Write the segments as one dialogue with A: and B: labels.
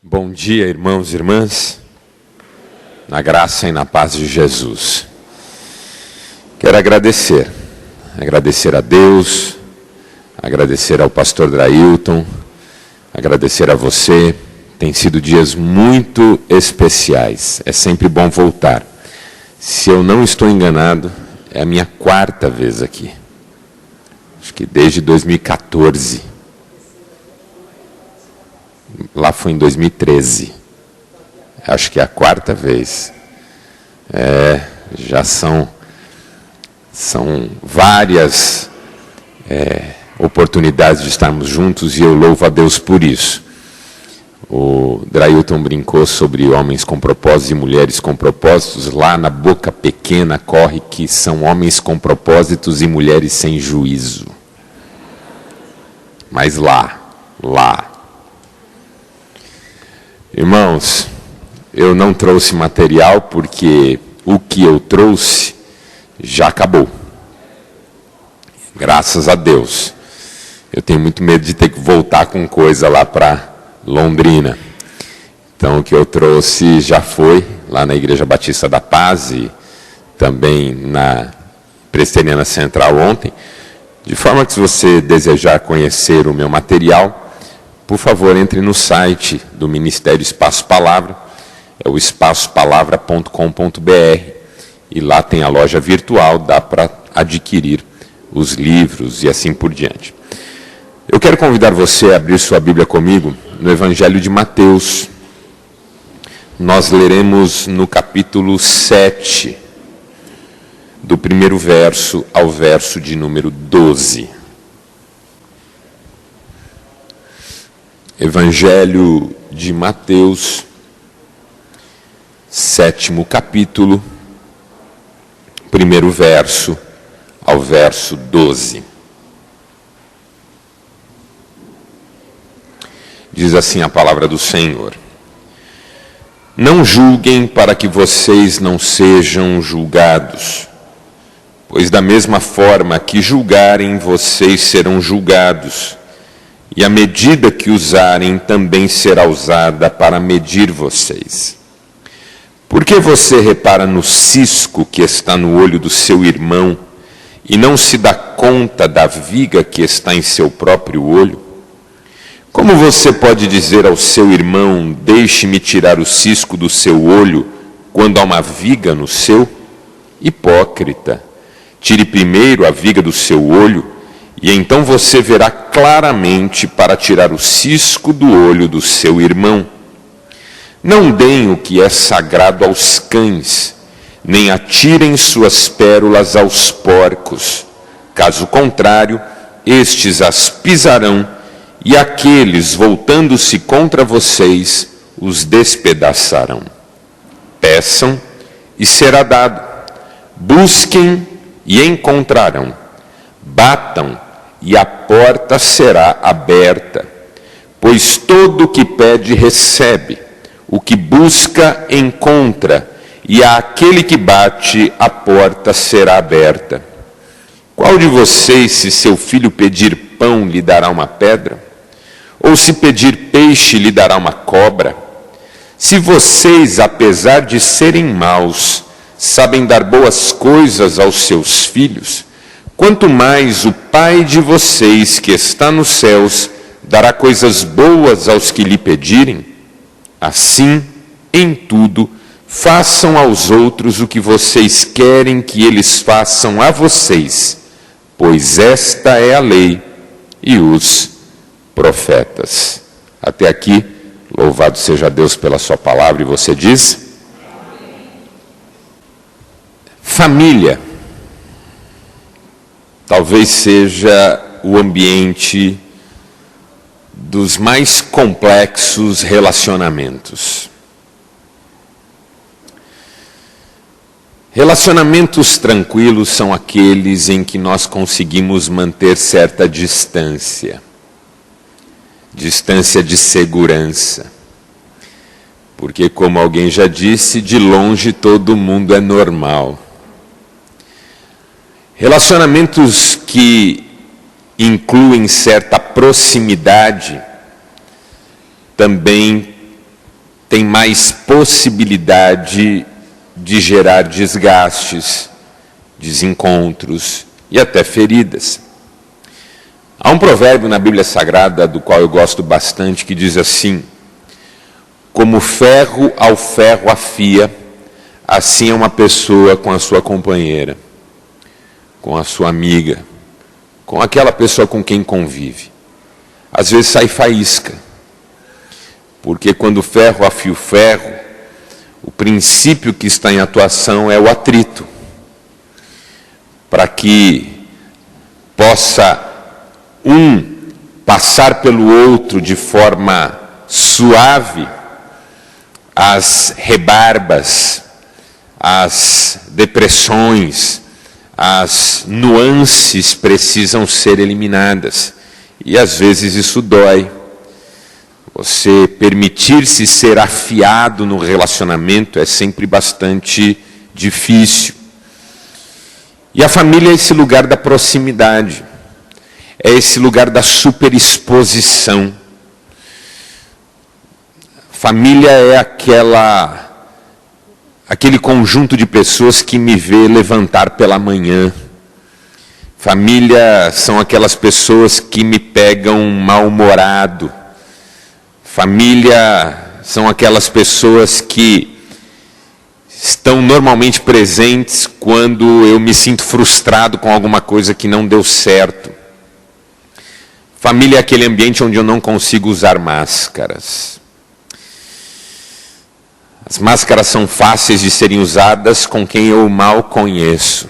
A: Bom dia, irmãos e irmãs, na graça e na paz de Jesus. Quero agradecer a Deus, agradecer ao pastor Drailton, agradecer a você. Tem sido dias muito especiais, é sempre bom voltar. Se eu não estou enganado, é a minha 4ª vez aqui, acho que desde 2014. Lá foi em 2013, acho que é a 4ª vez. Já são várias oportunidades de estarmos juntos e eu louvo a Deus por isso. O Drailton brincou sobre homens com propósitos e mulheres com propósitos. Lá na boca pequena corre que são homens com propósitos e mulheres sem juízo. Mas lá. Irmãos, eu não trouxe material porque o que eu trouxe já acabou. Graças a Deus. Eu tenho muito medo de ter que voltar com coisa lá para Londrina. Então o que eu trouxe já foi lá na Igreja Batista da Paz e também na Presbiteriana Central ontem. De forma que se você desejar conhecer o meu material, por favor, entre no site do Ministério Espaço Palavra, é o espaçopalavra.com.br, e lá tem a loja virtual, dá para adquirir os livros e assim por diante. Eu quero convidar você a abrir sua Bíblia comigo no Evangelho de Mateus. Nós leremos no capítulo 7, do primeiro verso ao verso de número 12. Evangelho de Mateus, 7º capítulo, primeiro verso ao verso 12. Diz assim a palavra do Senhor: Não julguem para que vocês não sejam julgados, pois da mesma forma que julgarem, vocês serão julgados. E a medida que usarem também será usada para medir vocês. Por que você repara no cisco que está no olho do seu irmão e não se dá conta da viga que está em seu próprio olho? Como você pode dizer ao seu irmão, deixe-me tirar o cisco do seu olho, quando há uma viga no seu? Hipócrita, tire primeiro a viga do seu olho, e então você verá claramente para tirar o cisco do olho do seu irmão. Não deem o que é sagrado aos cães, nem atirem suas pérolas aos porcos. Caso contrário, estes as pisarão, e aqueles, voltando-se contra vocês, os despedaçarão. Peçam, e será dado. Busquem, e encontrarão. Batam, e a porta será aberta. Pois todo o que pede recebe, o que busca encontra, e àquele que bate a porta será aberta. Qual de vocês, se seu filho pedir pão, lhe dará uma pedra? Ou se pedir peixe, lhe dará uma cobra? Se vocês, apesar de serem maus, sabem dar boas coisas aos seus filhos, quanto mais o Pai de vocês, que está nos céus, dará coisas boas aos que lhe pedirem? Assim, em tudo, façam aos outros o que vocês querem que eles façam a vocês, pois esta é a lei e os profetas. Até aqui, louvado seja Deus pela sua palavra, e você diz? Família. Talvez seja o ambiente dos mais complexos relacionamentos. Relacionamentos tranquilos são aqueles em que nós conseguimos manter certa distância. Distância de segurança. Porque, como alguém já disse, de longe todo mundo é normal. Relacionamentos que incluem certa proximidade também tem mais possibilidade de gerar desgastes, desencontros e até feridas. Há um provérbio na Bíblia Sagrada, do qual eu gosto bastante, que diz assim: como ferro ao ferro afia, assim é uma pessoa com a sua companheira, com a sua amiga, com aquela pessoa com quem convive. Às vezes sai faísca, porque quando o ferro afia o ferro, o princípio que está em atuação é o atrito. Para que possa um passar pelo outro de forma suave, as rebarbas, as depressões, as nuances precisam ser eliminadas. E às vezes isso dói. Você permitir-se ser afiado no relacionamento é sempre bastante difícil. E a família é esse lugar da proximidade, é esse lugar da superexposição. Família é aquele conjunto de pessoas que me vê levantar pela manhã. Família são aquelas pessoas que me pegam mal-humorado. Família são aquelas pessoas que estão normalmente presentes quando eu me sinto frustrado com alguma coisa que não deu certo. Família é aquele ambiente onde eu não consigo usar máscaras. As máscaras são fáceis de serem usadas com quem eu mal conheço,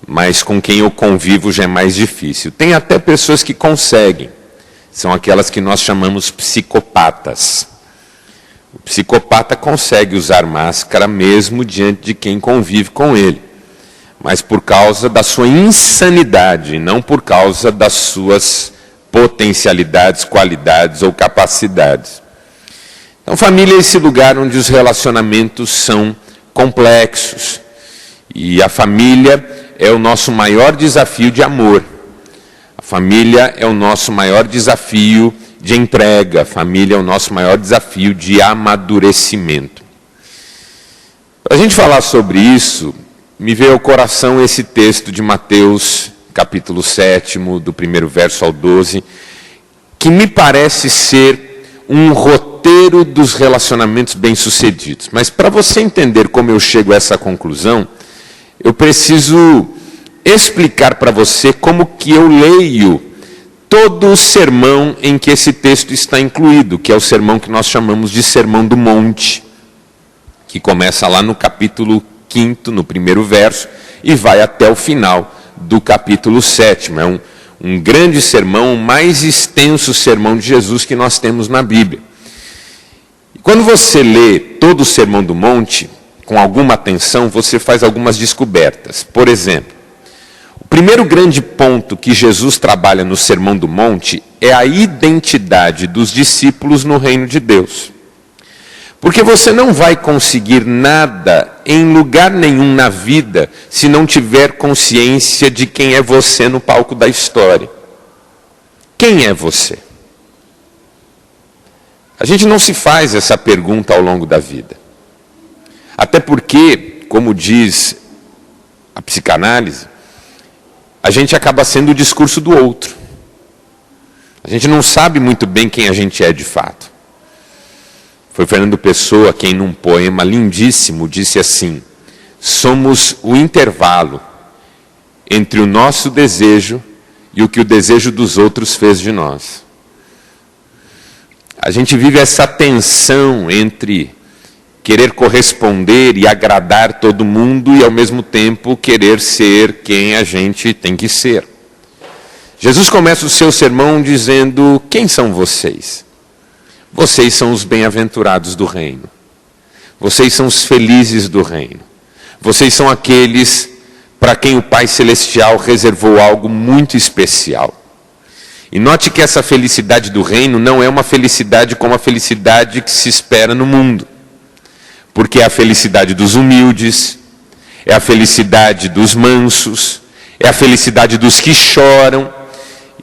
A: mas com quem eu convivo já é mais difícil. Tem até pessoas que conseguem, são aquelas que nós chamamos psicopatas. O psicopata consegue usar máscara mesmo diante de quem convive com ele, mas por causa da sua insanidade, não por causa das suas potencialidades, qualidades ou capacidades. Então, família é esse lugar onde os relacionamentos são complexos. E a família é o nosso maior desafio de amor. A família é o nosso maior desafio de entrega. A família é o nosso maior desafio de amadurecimento. Para a gente falar sobre isso, me veio ao coração esse texto de Mateus, capítulo 7, do primeiro verso ao 12, que me parece ser um roteiro dos relacionamentos bem-sucedidos. Mas para você entender como eu chego a essa conclusão, eu preciso explicar para você como que eu leio todo o sermão em que esse texto está incluído, que é o sermão que nós chamamos de Sermão do Monte, que começa lá no capítulo 5º, no primeiro verso, e vai até o final do capítulo 7º. É um grande sermão, o mais extenso sermão de Jesus que nós temos na Bíblia. E quando você lê todo o Sermão do Monte, com alguma atenção, você faz algumas descobertas. Por exemplo, o primeiro grande ponto que Jesus trabalha no Sermão do Monte é a identidade dos discípulos no reino de Deus. Porque você não vai conseguir nada em lugar nenhum na vida se não tiver consciência de quem é você no palco da história. Quem é você? A gente não se faz essa pergunta ao longo da vida. Até porque, como diz a psicanálise, a gente acaba sendo o discurso do outro. A gente não sabe muito bem quem a gente é de fato. Foi Fernando Pessoa quem, num poema lindíssimo, disse assim: somos o intervalo entre o nosso desejo e o que o desejo dos outros fez de nós. A gente vive essa tensão entre querer corresponder e agradar todo mundo e, ao mesmo tempo, querer ser quem a gente tem que ser. Jesus começa o seu sermão dizendo: quem são vocês? Vocês são os bem-aventurados do reino. Vocês são os felizes do reino. Vocês são aqueles para quem o Pai Celestial reservou algo muito especial. E note que essa felicidade do reino não é uma felicidade como a felicidade que se espera no mundo. Porque é a felicidade dos humildes, é a felicidade dos mansos, é a felicidade dos que choram.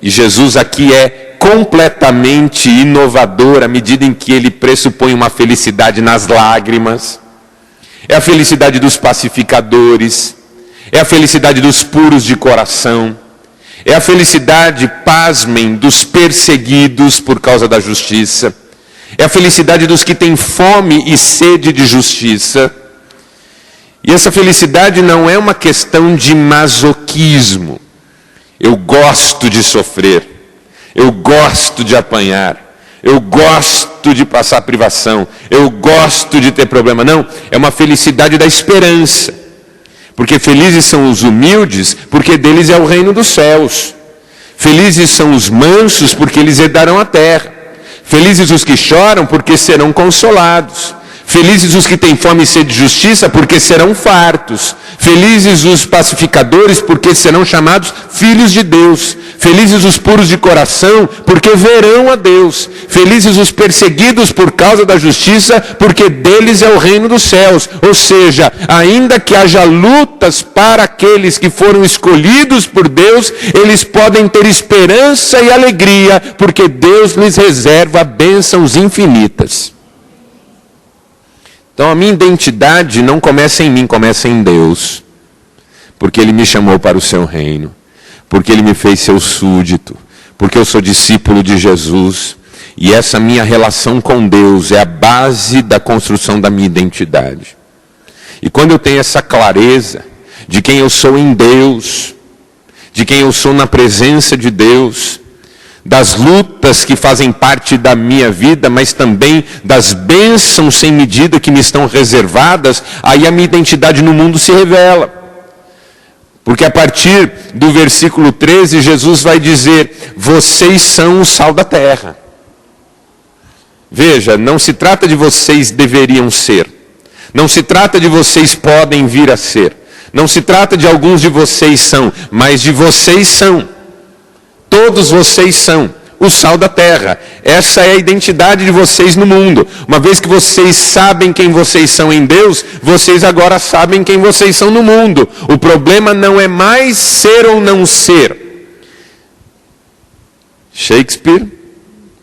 A: E Jesus aqui é completamente inovador à medida em que ele pressupõe uma felicidade nas lágrimas. É a felicidade dos pacificadores, é a felicidade dos puros de coração, é a felicidade, pasmem, dos perseguidos por causa da justiça, é a felicidade dos que têm fome e sede de justiça. E essa felicidade não é uma questão de masoquismo. Eu gosto de sofrer, eu gosto de apanhar, eu gosto de passar privação, eu gosto de ter problema. Não, é uma felicidade da esperança. Porque felizes são os humildes, porque deles é o reino dos céus. Felizes são os mansos, porque eles herdarão a terra. Felizes os que choram, porque serão consolados. Felizes os que têm fome e sede de justiça, porque serão fartos. Felizes os pacificadores, porque serão chamados filhos de Deus. Felizes os puros de coração, porque verão a Deus. Felizes os perseguidos por causa da justiça, porque deles é o reino dos céus. Ou seja, ainda que haja lutas para aqueles que foram escolhidos por Deus, eles podem ter esperança e alegria, porque Deus lhes reserva bênçãos infinitas. Então a minha identidade não começa em mim, começa em Deus. Porque Ele me chamou para o seu reino. Porque Ele me fez seu súdito. Porque eu sou discípulo de Jesus. E essa minha relação com Deus é a base da construção da minha identidade. E quando eu tenho essa clareza de quem eu sou em Deus, de quem eu sou na presença de Deus, das lutas que fazem parte da minha vida, mas também das bênçãos sem medida que me estão reservadas, aí a minha identidade no mundo se revela. Porque a partir do versículo 13, Jesus vai dizer, vocês são o sal da terra. Veja, não se trata de vocês deveriam ser. Não se trata de vocês podem vir a ser. Não se trata de alguns de vocês são, mas de vocês são. Todos vocês são o sal da terra. Essa é a identidade de vocês no mundo. Uma vez que vocês sabem quem vocês são em Deus, vocês agora sabem quem vocês são no mundo. O problema não é mais ser ou não ser. Shakespeare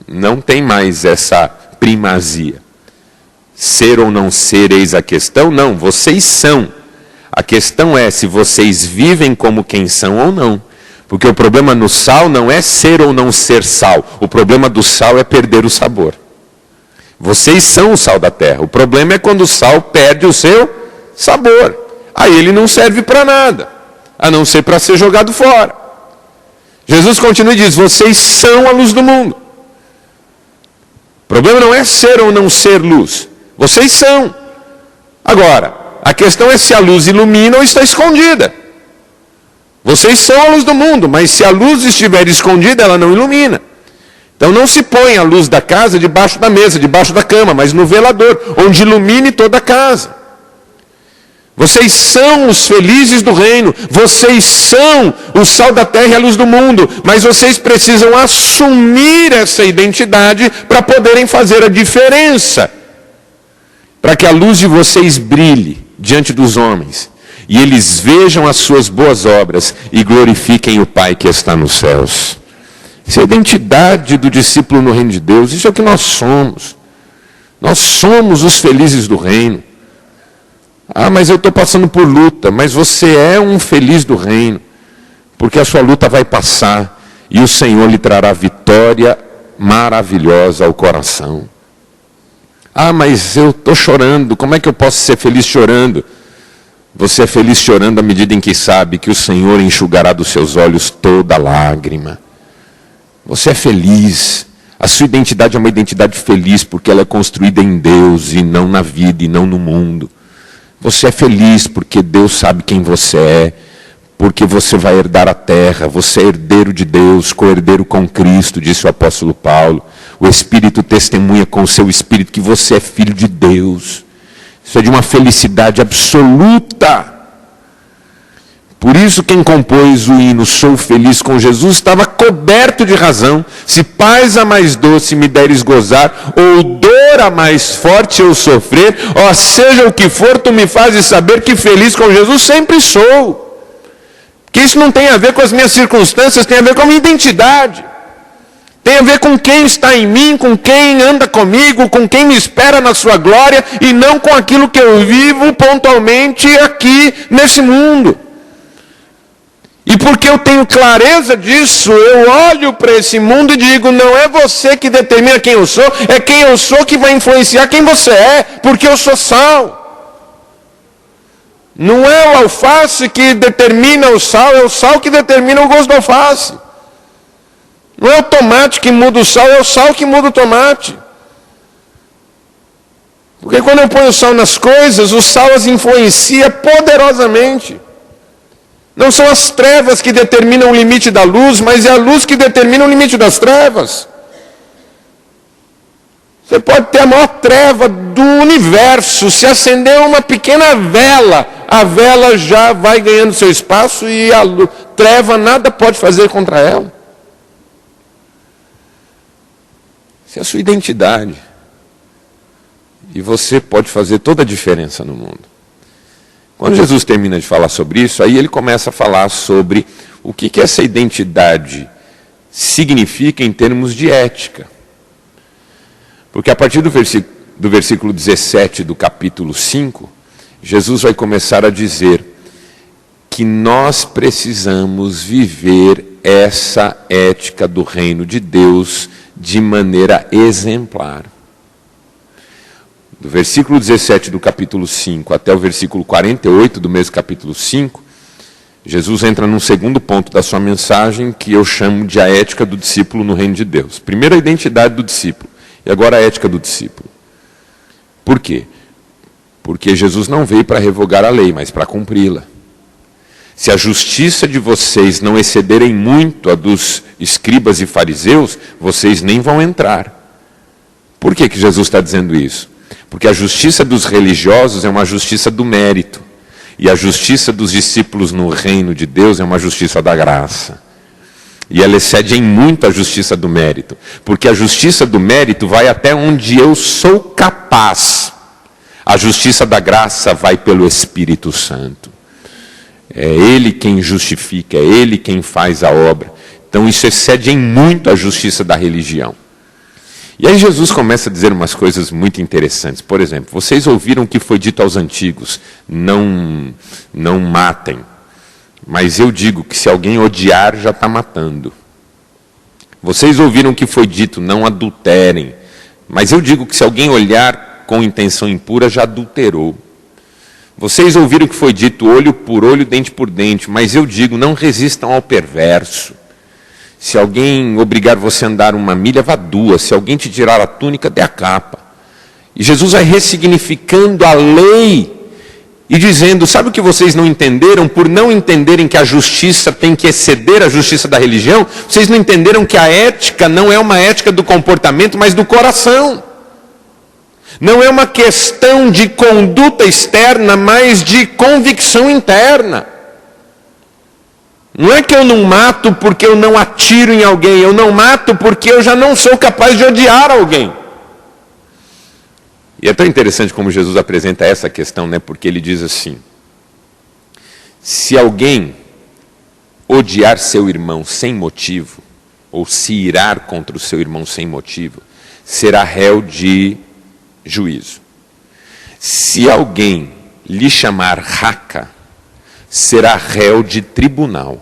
A: não tem mais essa primazia. Ser ou não ser, eis a questão. Não, vocês são. A questão é se vocês vivem como quem são ou não. Porque o problema no sal não é ser ou não ser sal. O problema do sal é perder o sabor. Vocês são o sal da terra. O problema é quando o sal perde o seu sabor. Aí ele não serve para nada, a não ser para ser jogado fora. Jesus continua e diz, vocês são a luz do mundo. O problema não é ser ou não ser luz. Vocês são. Agora, a questão é se a luz ilumina ou está escondida. Vocês são a luz do mundo, mas se a luz estiver escondida, ela não ilumina. Então não se põe a luz da casa debaixo da mesa, debaixo da cama, mas no velador, onde ilumine toda a casa. Vocês são os felizes do reino, vocês são o sal da terra e a luz do mundo, mas vocês precisam assumir essa identidade para poderem fazer a diferença, para que a luz de vocês brilhe diante dos homens. E eles vejam as suas boas obras e glorifiquem o Pai que está nos céus. Isso é a identidade do discípulo no reino de Deus. Isso é o que nós somos. Nós somos os felizes do reino. Ah, mas eu estou passando por luta. Mas você é um feliz do reino. Porque a sua luta vai passar. E o Senhor lhe trará vitória maravilhosa ao coração. Ah, mas eu estou chorando. Como é que eu posso ser feliz chorando? Você é feliz chorando à medida em que sabe que o Senhor enxugará dos seus olhos toda lágrima. Você é feliz. A sua identidade é uma identidade feliz porque ela é construída em Deus e não na vida e não no mundo. Você é feliz porque Deus sabe quem você é, porque você vai herdar a terra, você é herdeiro de Deus, co-herdeiro com Cristo, disse o apóstolo Paulo. O Espírito testemunha com o seu Espírito que você é filho de Deus. Isso é de uma felicidade absoluta. Por isso quem compôs o hino Sou Feliz com Jesus estava coberto de razão. Se paz a mais doce me deres gozar, ou dor a mais forte eu sofrer, ó seja o que for, tu me fazes saber que feliz com Jesus sempre sou. Porque isso não tem a ver com as minhas circunstâncias, tem a ver com a minha identidade. Tem a ver com quem está em mim, com quem anda comigo, com quem me espera na sua glória, e não com aquilo que eu vivo pontualmente aqui nesse mundo. E porque eu tenho clareza disso, eu olho para esse mundo e digo, não é você que determina quem eu sou, é quem eu sou que vai influenciar quem você é, porque eu sou sal. Não é o alface que determina o sal, é o sal que determina o gosto do alface. Não é o tomate que muda o sal, é o sal que muda o tomate. Porque quando eu ponho o sal nas coisas, o sal as influencia poderosamente. Não são as trevas que determinam o limite da luz, mas é a luz que determina o limite das trevas. Você pode ter a maior treva do universo, se acender uma pequena vela, a vela já vai ganhando seu espaço e a treva nada pode fazer contra ela. Essa é a sua identidade. E você pode fazer toda a diferença no mundo. Quando Jesus termina de falar sobre isso, aí ele começa a falar sobre o que essa identidade significa em termos de ética. Porque a partir do versículo 17 do capítulo 5, Jesus vai começar a dizer que nós precisamos viver essa ética do reino de Deus de maneira exemplar. Do versículo 17 do capítulo 5 até o versículo 48 do mesmo capítulo 5, Jesus entra num segundo ponto da sua mensagem que eu chamo de a ética do discípulo no reino de Deus. Primeiro a identidade do discípulo e agora a ética do discípulo. Por quê? Porque Jesus não veio para revogar a lei, mas para cumpri-la. Se a justiça de vocês não excederem muito a dos escribas e fariseus, vocês nem vão entrar. Por que Jesus está dizendo isso? Porque a justiça dos religiosos é uma justiça do mérito. E a justiça dos discípulos no reino de Deus é uma justiça da graça. E ela excede em muito a justiça do mérito. Porque a justiça do mérito vai até onde eu sou capaz. A justiça da graça vai pelo Espírito Santo. É Ele quem justifica, é Ele quem faz a obra. Então isso excede em muito a justiça da religião. E aí Jesus começa a dizer umas coisas muito interessantes. Por exemplo, vocês ouviram o que foi dito aos antigos, não matem. Mas eu digo que se alguém odiar, já está matando. Vocês ouviram o que foi dito, não adulterem. Mas eu digo que se alguém olhar com intenção impura, já adulterou. Vocês ouviram o que foi dito, olho por olho, dente por dente. Mas eu digo, não resistam ao perverso. Se alguém obrigar você a andar uma milha, vá duas. Se alguém te tirar a túnica, dê a capa. E Jesus vai ressignificando a lei e dizendo, sabe o que vocês não entenderam? Por não entenderem que a justiça tem que exceder a justiça da religião, vocês não entenderam que a ética não é uma ética do comportamento, mas do coração. Não é uma questão de conduta externa, mas de convicção interna. Não é que eu não mato porque eu não atiro em alguém, eu não mato porque eu já não sou capaz de odiar alguém. E é tão interessante como Jesus apresenta essa questão, né? Porque ele diz assim, se alguém odiar seu irmão sem motivo, ou se irar contra o seu irmão sem motivo, será réu de juízo. Se alguém lhe chamar raca, será réu de tribunal.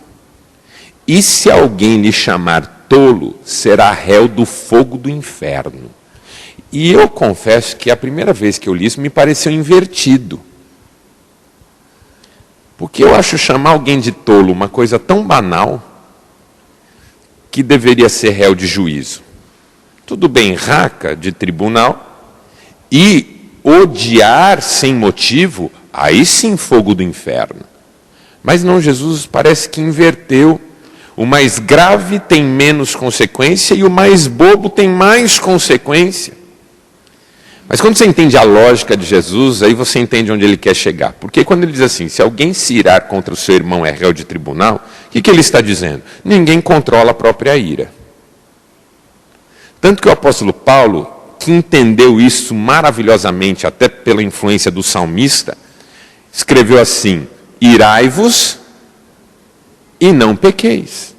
A: E se alguém lhe chamar tolo, será réu do fogo do inferno. E eu confesso que a primeira vez que eu li isso me pareceu invertido. Porque eu acho chamar alguém de tolo uma coisa tão banal que deveria ser réu de juízo. Tudo bem, raca de tribunal, e odiar sem motivo, aí sim fogo do inferno. Mas não, Jesus parece que inverteu. O mais grave tem menos consequência e o mais bobo tem mais consequência. Mas quando você entende a lógica de Jesus, aí você entende onde ele quer chegar. Porque quando ele diz assim, se alguém se irar contra o seu irmão é réu de tribunal, o que ele está dizendo? Ninguém controla a própria ira. Tanto que o apóstolo Paulo, que entendeu isso maravilhosamente, até pela influência do salmista, escreveu assim, irai-vos, e não pequeis.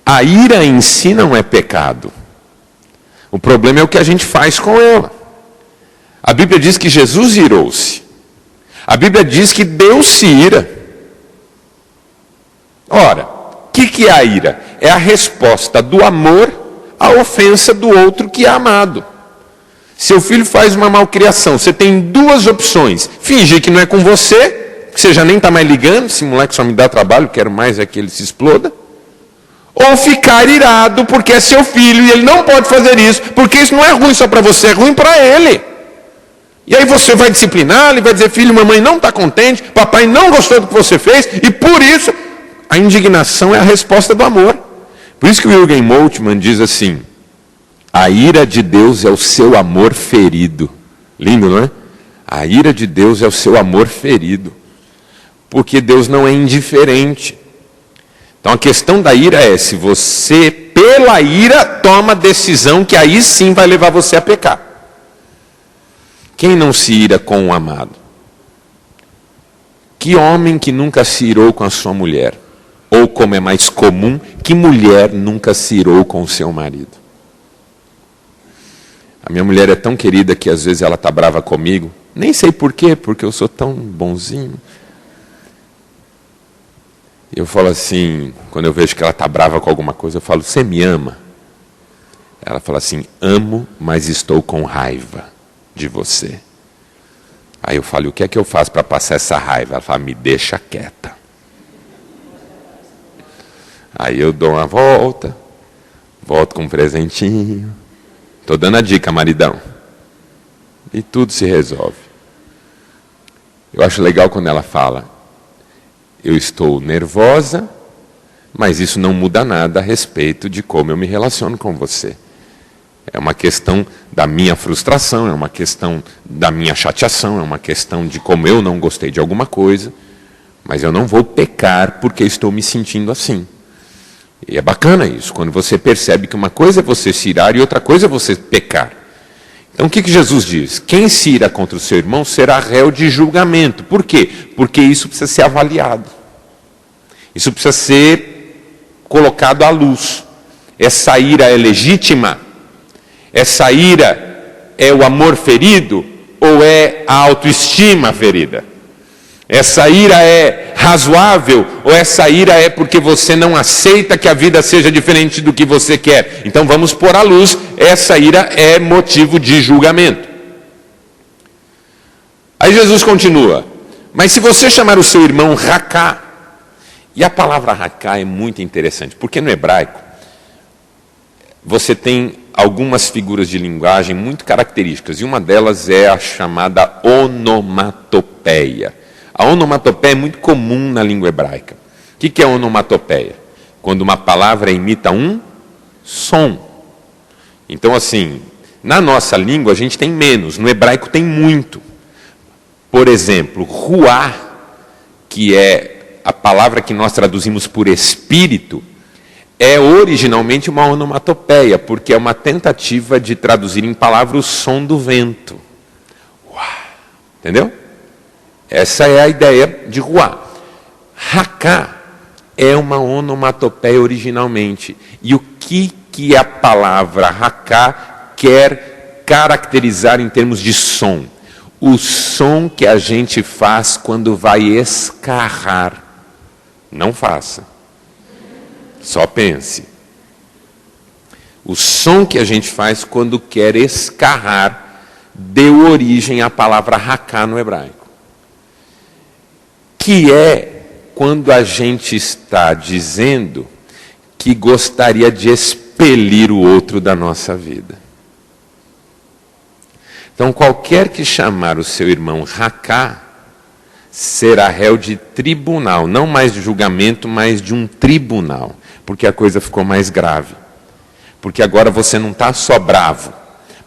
A: A ira em si não é pecado. O problema é o que a gente faz com ela. A Bíblia diz que Jesus irou-se. A Bíblia diz que Deus se ira. Ora, o que é a ira? É a resposta do amor à ofensa do outro que é amado. Seu filho faz uma malcriação, você tem duas opções: fingir que não é com você, que você já nem está mais ligando, esse moleque só me dá trabalho, quero mais é que ele se exploda, ou ficar irado porque é seu filho e ele não pode fazer isso, porque isso não é ruim só para você, é ruim para ele. E aí você vai disciplinar, ele vai dizer: filho, mamãe não está contente, papai não gostou do que você fez, e por isso a indignação é a resposta do amor. Por isso que o Jürgen Moltmann diz assim: a ira de Deus é o seu amor ferido. Lindo, não é? A ira de Deus é o seu amor ferido. Porque Deus não é indiferente. Então a questão da ira é se você, pela ira, toma decisão que aí sim vai levar você a pecar. Quem não se ira com o amado? Que homem que nunca se irou com a sua mulher? Ou, como é mais comum, que mulher nunca se irou com o seu marido? A minha mulher é tão querida que às vezes ela está brava comigo. Nem sei por quê, porque eu sou tão bonzinho. Eu falo assim, quando eu vejo que ela está brava com alguma coisa, eu falo: você me ama? Ela fala assim: amo, mas estou com raiva de você. Aí eu falo: o que é que eu faço para passar essa raiva? Ela fala: me deixa quieta. Aí eu dou uma volta, volto com um presentinho. Estou dando a dica, maridão. E tudo se resolve. Eu acho legal quando ela fala: eu estou nervosa, mas isso não muda nada a respeito de como eu me relaciono com você. É uma questão da minha frustração, é uma questão da minha chateação, é uma questão de como eu não gostei de alguma coisa, mas eu não vou pecar porque estou me sentindo assim. E é bacana isso, quando você percebe que uma coisa é você se irar e outra coisa é você pecar. Então o que Jesus diz? Quem se ira contra o seu irmão será réu de julgamento. Por quê? Porque isso precisa ser avaliado. Isso precisa ser colocado à luz. Essa ira é legítima? Essa ira é o amor ferido ou é a autoestima ferida? Essa ira é razoável ou essa ira é porque você não aceita que a vida seja diferente do que você quer? Então vamos pôr à luz, essa ira é motivo de julgamento. Aí Jesus continua: mas se você chamar o seu irmão Racá, e a palavra Racá é muito interessante, porque no hebraico você tem algumas figuras de linguagem muito características, e uma delas é a chamada onomatopeia. A onomatopeia é muito comum na língua hebraica. O que é onomatopeia? Quando uma palavra imita um som. Então, assim, na nossa língua a gente tem menos, no hebraico tem muito. Por exemplo, ruá, que é a palavra que nós traduzimos por espírito, é originalmente uma onomatopeia, porque é uma tentativa de traduzir em palavra o som do vento. Uá, entendeu? Essa é a ideia de ruá. Racá é uma onomatopeia originalmente. E o que a palavra racá quer caracterizar em termos de som? O som que a gente faz quando vai escarrar. Não faça. Só pense. O som que a gente faz quando quer escarrar deu origem à palavra racá no hebraico. Que é quando a gente está dizendo que gostaria de expelir o outro da nossa vida. Então, qualquer que chamar o seu irmão Racá, será réu de tribunal, não mais de julgamento, mas de um tribunal, porque a coisa ficou mais grave. Porque agora você não está só bravo,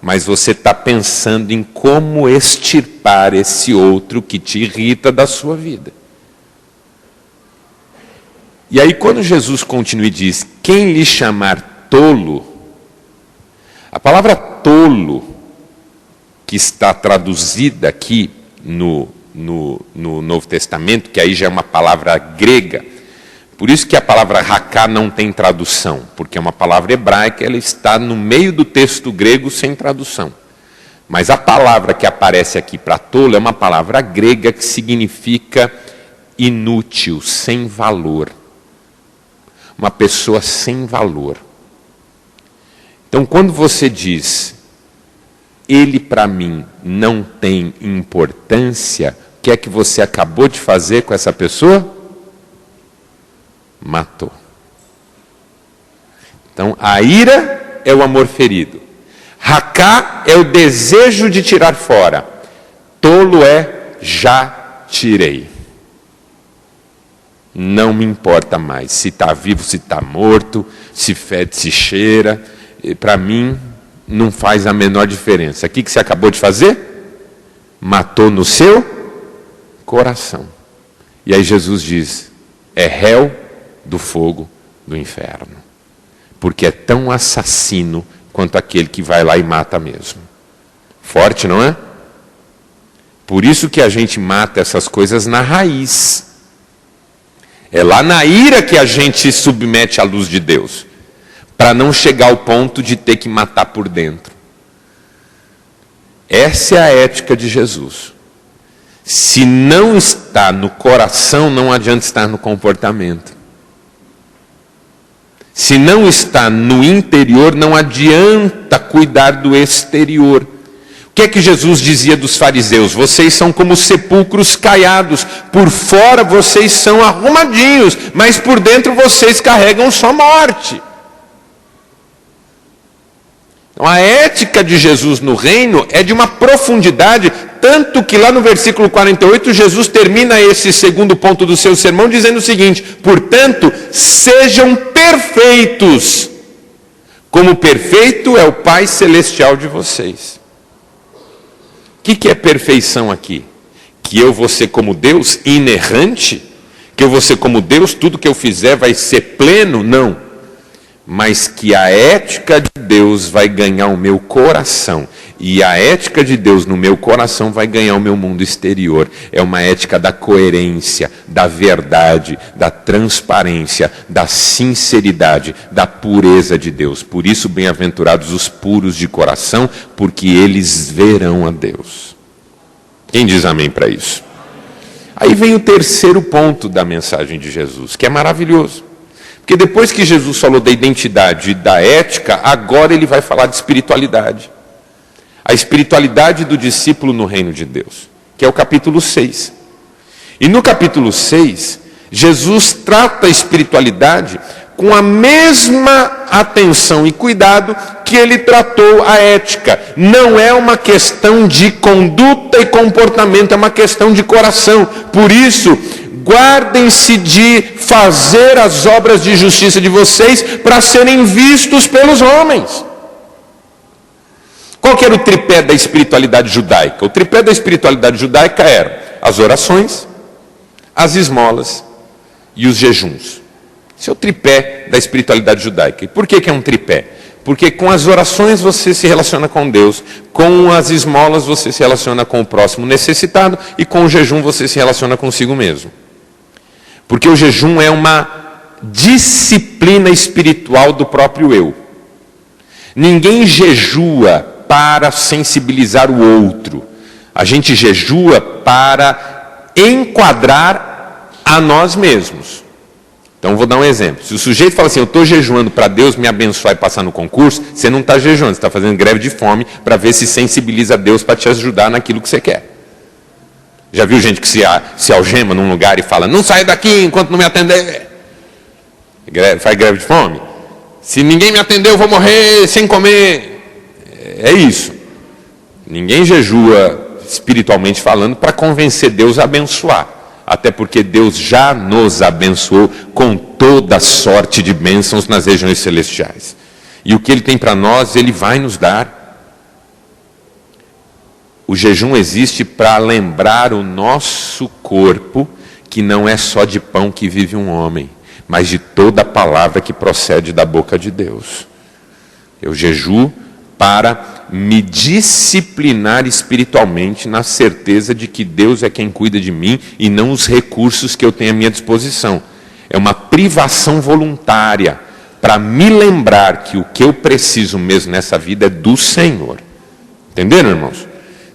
A: mas você está pensando em como extirpar esse outro que te irrita da sua vida. E aí quando Jesus continua e diz: quem lhe chamar tolo, a palavra tolo, que está traduzida aqui no Novo Testamento, que aí já é uma palavra grega, Por isso que a palavra raká não tem tradução, porque é uma palavra hebraica, ela está no meio do texto grego sem tradução. Mas a palavra que aparece aqui para tolo é uma palavra grega que significa inútil, sem valor. Uma pessoa sem valor. Então, quando você diz, ele para mim não tem importância, o que é que você acabou de fazer com essa pessoa? Matou. Então, a ira é o amor ferido. Raká é o desejo de tirar fora. Tolo é já tirei. Não me importa mais se está vivo, se está morto, se fede, se cheira. Para mim, não faz a menor diferença. O que você acabou de fazer? Matou no seu coração. E aí Jesus diz, é réu do fogo do inferno. Porque é tão assassino quanto aquele que vai lá e mata mesmo. Forte, não é? Por isso que a gente mata essas coisas na raiz. É lá na ira que a gente se submete à luz de Deus. Para não chegar ao ponto de ter que matar por dentro. Essa é a ética de Jesus. Se não está no coração, não adianta estar no comportamento. Se não está no interior, não adianta cuidar do exterior. O que é que Jesus dizia dos fariseus? Vocês são como sepulcros caiados. Por fora vocês são arrumadinhos, mas por dentro vocês carregam só morte. Então, a ética de Jesus no reino é de uma profundidade, tanto que lá no versículo 48, Jesus termina esse segundo ponto do seu sermão dizendo o seguinte, portanto, sejam perfeitos, como perfeito é o Pai Celestial de vocês. O que é perfeição aqui? Que eu vou ser como Deus, inerrante? Que eu vou ser como Deus, tudo que eu fizer vai ser pleno? Não. Mas que a ética de Deus vai ganhar o meu coração. E a ética de Deus no meu coração vai ganhar o meu mundo exterior. É uma ética da coerência, da verdade, da transparência, da sinceridade, da pureza de Deus. Por isso, bem-aventurados os puros de coração, porque eles verão a Deus. Quem diz amém para isso? Aí vem o terceiro ponto da mensagem de Jesus, que é maravilhoso. Porque depois que Jesus falou da identidade e da ética, agora ele vai falar de espiritualidade. A espiritualidade do discípulo no reino de Deus, que é o capítulo 6. E no capítulo 6, Jesus trata a espiritualidade com a mesma atenção e cuidado que ele tratou a ética. Não é uma questão de conduta e comportamento, é uma questão de coração. Por isso, guardem-se de fazer as obras de justiça de vocês para serem vistos pelos homens. Qual que era o tripé da espiritualidade judaica? O tripé da espiritualidade judaica eram as orações, as esmolas e os jejuns. Esse é o tripé da espiritualidade judaica. E por que é um tripé? Porque com as orações você se relaciona com Deus, com as esmolas você se relaciona com o próximo necessitado e com o jejum você se relaciona consigo mesmo. Porque o jejum é uma disciplina espiritual do próprio eu. Ninguém jejua para sensibilizar o outro. A gente jejua para enquadrar a nós mesmos. Então vou dar um exemplo. Se o sujeito fala assim, eu estou jejuando para Deus me abençoar e passar no concurso, você não está jejuando, você está fazendo greve de fome para ver se sensibiliza a Deus para te ajudar naquilo que você quer. Já viu gente que se algema num lugar e fala, não sai daqui enquanto não me atender? Faz greve de fome? Se ninguém me atender, eu vou morrer sem comer. É isso. Ninguém jejua, espiritualmente falando, para convencer Deus a abençoar. Até porque Deus já nos abençoou com toda sorte de bênçãos nas regiões celestiais. E o que Ele tem para nós, Ele vai nos dar. O jejum existe para lembrar o nosso corpo que não é só de pão que vive um homem, mas de toda a palavra que procede da boca de Deus. Eu jejuo para me disciplinar espiritualmente na certeza de que Deus é quem cuida de mim e não os recursos que eu tenho à minha disposição. É uma privação voluntária para me lembrar que o que eu preciso mesmo nessa vida é do Senhor. Entenderam, irmãos?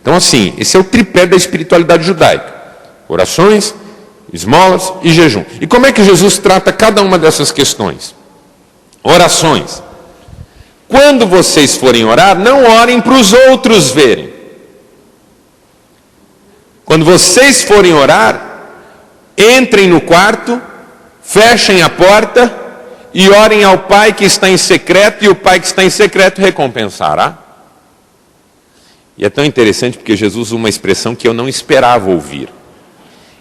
A: Então, assim, esse é o tripé da espiritualidade judaica. Orações, esmolas e jejum. E como é que Jesus trata cada uma dessas questões? Orações. Quando vocês forem orar, não orem para os outros verem. Quando vocês forem orar, entrem no quarto, fechem a porta e orem ao Pai que está em secreto, e o Pai que está em secreto recompensará. E é tão interessante porque Jesus usa uma expressão que eu não esperava ouvir.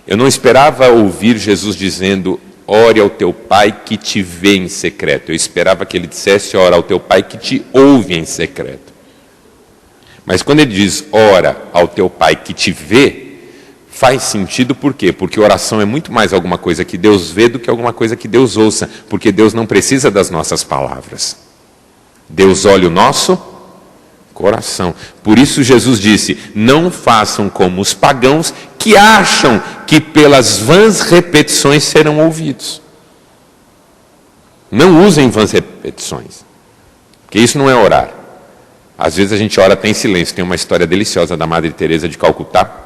A: Eu não esperava ouvir Jesus dizendo, ore ao teu Pai que te vê em secreto. Eu esperava que ele dissesse, ora ao teu Pai que te ouve em secreto. Mas quando ele diz, ora ao teu Pai que te vê, faz sentido por quê? Porque oração é muito mais alguma coisa que Deus vê do que alguma coisa que Deus ouça. Porque Deus não precisa das nossas palavras. Deus olha o nosso coração. Por isso Jesus disse, não façam como os pagãos que acham que pelas vãs repetições serão ouvidos. Não usem vãs repetições. Porque isso não é orar. Às vezes a gente ora até em silêncio. Tem uma história deliciosa da Madre Teresa de Calcutá.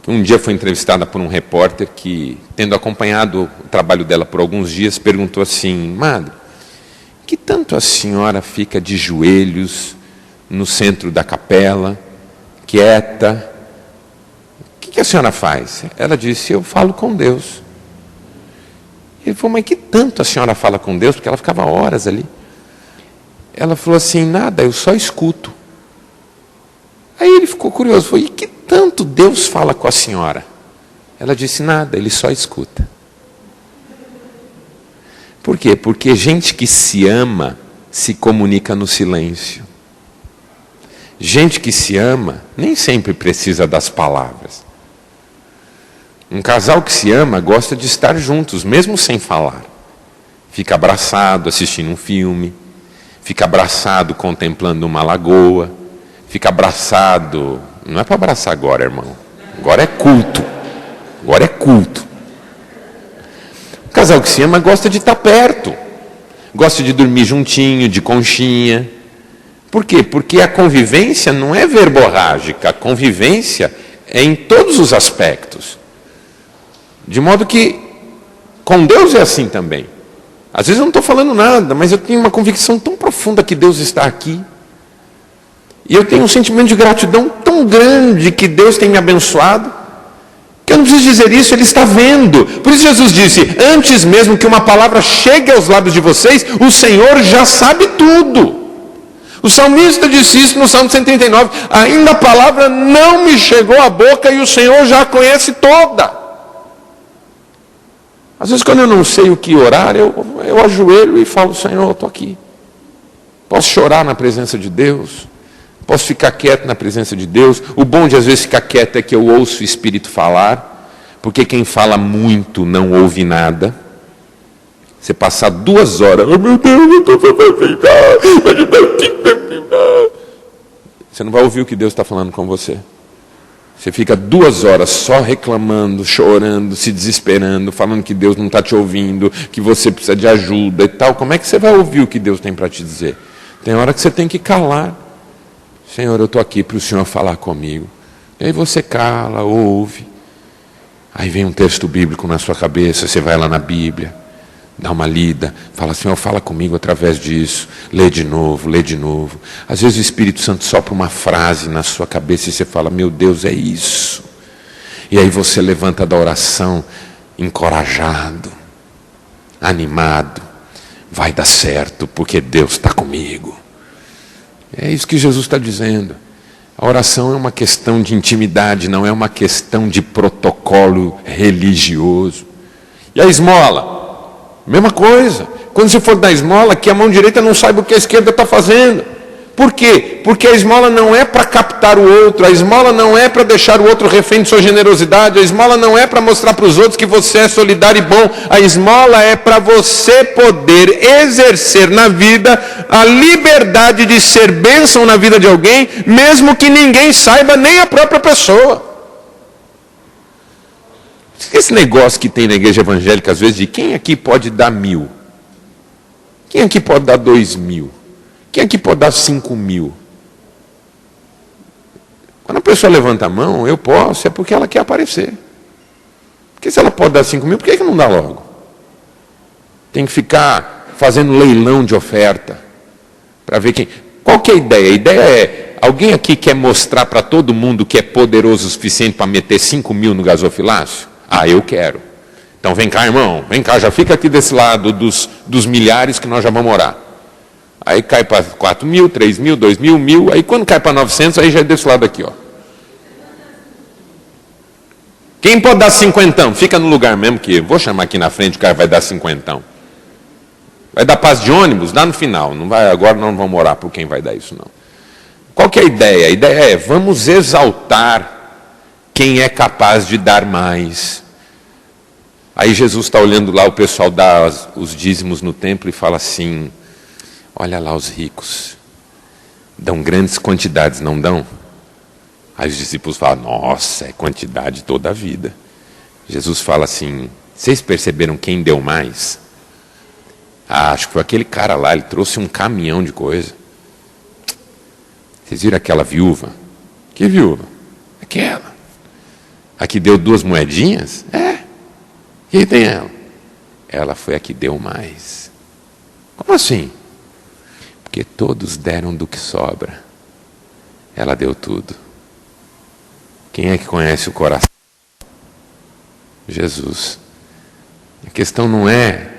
A: Um dia foi entrevistada por um repórter que, tendo acompanhado o trabalho dela por alguns dias, perguntou assim, Madre, que tanto a senhora fica de joelhos no centro da capela, quieta? O que a senhora faz? Ela disse, eu falo com Deus. Ele falou, mas que tanto a senhora fala com Deus? Porque ela ficava horas ali. Ela falou assim, nada, eu só escuto. Aí ele ficou curioso, falou, e que tanto Deus fala com a senhora? Ela disse, nada, ele só escuta. Por quê? Porque gente que se ama se comunica no silêncio. Gente que se ama nem sempre precisa das palavras. Um casal que se ama gosta de estar juntos, mesmo sem falar. Fica abraçado assistindo um filme, fica abraçado contemplando uma lagoa, fica abraçado, não é para abraçar agora, irmão. Agora é culto. Agora é culto. O casal que se ama gosta de estar perto. Gosta de dormir juntinho, de conchinha. Por quê? Porque a convivência não é verborrágica. A convivência é em todos os aspectos. De modo que com Deus é assim também. Às vezes eu não estou falando nada, mas eu tenho uma convicção tão profunda que Deus está aqui. E eu tenho um sentimento de gratidão tão grande que Deus tem me abençoado, que eu não preciso dizer isso, Ele está vendo. Por isso Jesus disse, antes mesmo que uma palavra chegue aos lábios de vocês, o Senhor já sabe tudo. O salmista disse isso no Salmo 139, ainda a palavra não me chegou à boca e o Senhor já a conhece toda. Às vezes quando eu não sei o que orar, eu ajoelho e falo, Senhor, eu estou aqui. Posso chorar na presença de Deus. Posso ficar quieto na presença de Deus. O bom de às vezes ficar quieto é que eu ouço o Espírito falar. Porque quem fala muito não ouve nada. Você passar 2 horas. Oh meu Deus, eu estou fazendo. Você não vai ouvir o que Deus está falando com você. Você fica 2 horas só reclamando, chorando, se desesperando, falando que Deus não está te ouvindo, que você precisa de ajuda e tal. Como é que você vai ouvir o que Deus tem para te dizer? Tem hora que você tem que calar. Senhor, eu estou aqui para o Senhor falar comigo. E aí você cala, ouve. Aí vem um texto bíblico na sua cabeça, você vai lá na Bíblia, dá uma lida, fala, Senhor, fala comigo através disso. Lê de novo, lê de novo. Às vezes o Espírito Santo sopra uma frase na sua cabeça e você fala, meu Deus, é isso. E aí você levanta da oração, encorajado, animado. Vai dar certo, porque Deus está comigo. É isso que Jesus está dizendo. A oração é uma questão de intimidade, não é uma questão de protocolo religioso. E a esmola? Mesma coisa. Quando você for dar esmola, que a mão direita não saiba o que a esquerda está fazendo. Por quê? Porque a esmola não é para captar o outro, a esmola não é para deixar o outro refém de sua generosidade, a esmola não é para mostrar para os outros que você é solidário e bom, a esmola é para você poder exercer na vida a liberdade de ser bênção na vida de alguém, mesmo que ninguém saiba, nem a própria pessoa. Esse negócio que tem na igreja evangélica, às vezes, de quem aqui pode dar 1.000? Quem aqui pode dar 2.000? Quem aqui pode dar 5.000? Quando a pessoa levanta a mão, eu posso, é porque ela quer aparecer. Porque se ela pode dar 5.000, por que não dá logo? Tem que ficar fazendo leilão de oferta para ver quem. Qual que é a ideia? A ideia é, alguém aqui quer mostrar para todo mundo que é poderoso o suficiente para meter 5.000 no gasofilácio? Ah, eu quero. Então vem cá, irmão, vem cá, já fica aqui desse lado dos milhares que nós já vamos orar. Aí cai para 4.000, 3.000, 2.000, 1.000, aí quando cai para 900, aí já é desse lado aqui, ó. Quem pode dar 50? Fica no lugar mesmo que vou chamar aqui na frente, o cara vai dar 50. Vai dar passe de ônibus? Dá no final. Não vai, agora não vamos orar por quem vai dar isso, não. Qual que é a ideia? A ideia é, vamos exaltar quem é capaz de dar mais. Aí Jesus está olhando lá, o pessoal dá os dízimos no templo e fala assim, olha lá os ricos, dão grandes quantidades, não dão? Aí os discípulos falam, nossa, é quantidade toda a vida. Jesus fala assim, vocês perceberam quem deu mais? Ah, acho que foi aquele cara lá, ele trouxe um caminhão de coisa. Vocês viram aquela viúva? Que viúva? Aquela. A que deu 2 moedinhas? É. Quem tem ela? Ela foi a que deu mais. Como assim? Porque todos deram do que sobra. Ela deu tudo. Quem é que conhece o coração? Jesus. A questão não é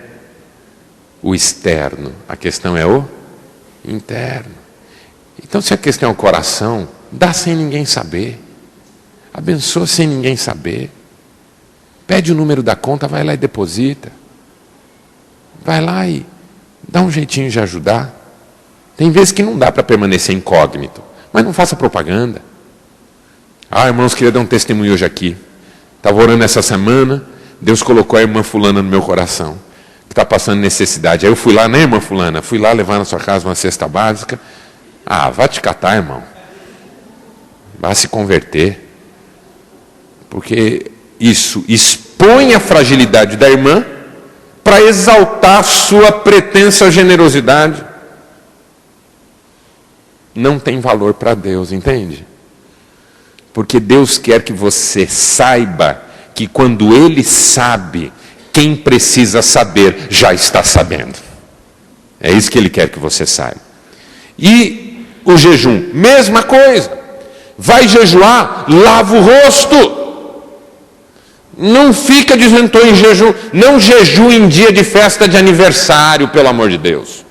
A: o externo, a questão é o interno. Então, se a questão é o coração, dá sem ninguém saber. Abençoa sem ninguém saber. Pede o número da conta, vai lá e deposita. Vai lá e dá um jeitinho de ajudar. Tem vezes que não dá para permanecer incógnito, mas não faça propaganda. Ah, irmãos, queria dar um testemunho hoje aqui. Estava orando essa semana, Deus colocou a irmã fulana no meu coração, que está passando necessidade. Aí eu fui lá, né, irmã fulana? Fui lá levar na sua casa uma cesta básica. Ah, vá te catar, irmão. Vá se converter. Porque isso expõe a fragilidade da irmã para exaltar sua pretensa generosidade. Não tem valor para Deus, entende? Porque Deus quer que você saiba que quando Ele sabe, quem precisa saber já está sabendo. É isso que Ele quer que você saiba. E o jejum, mesma coisa. Vai jejuar, lava o rosto. Não fica dizendo estou em jejum. Não jejue em dia de festa de aniversário, pelo amor de Deus.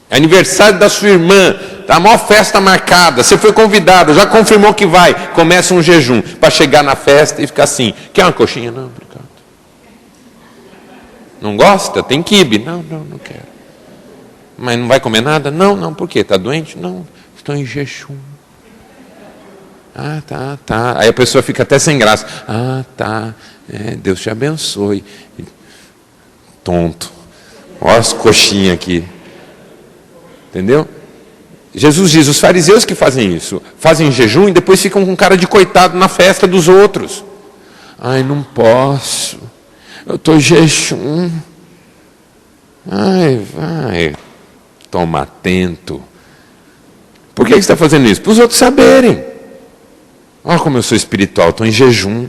A: É aniversário da sua irmã, tá a maior festa marcada, você foi convidado, já confirmou que vai, começa um jejum, para chegar na festa e ficar assim, quer uma coxinha? Não, obrigado. Não gosta? Tem quibe? Não quero. Mas não vai comer nada? Não, por quê? Está doente? Não, estou em jejum. Ah, tá. Aí a pessoa fica até sem graça. Ah, tá, Deus te abençoe. Tonto. Olha as coxinhas aqui. Entendeu? Jesus diz, os fariseus que fazem isso, fazem jejum e depois ficam com cara de coitado na festa dos outros. Ai, não posso. Eu estou em jejum. Ai, vai. Toma atento. Por que você está fazendo isso? Para os outros saberem. Olha como eu sou espiritual, estou em jejum.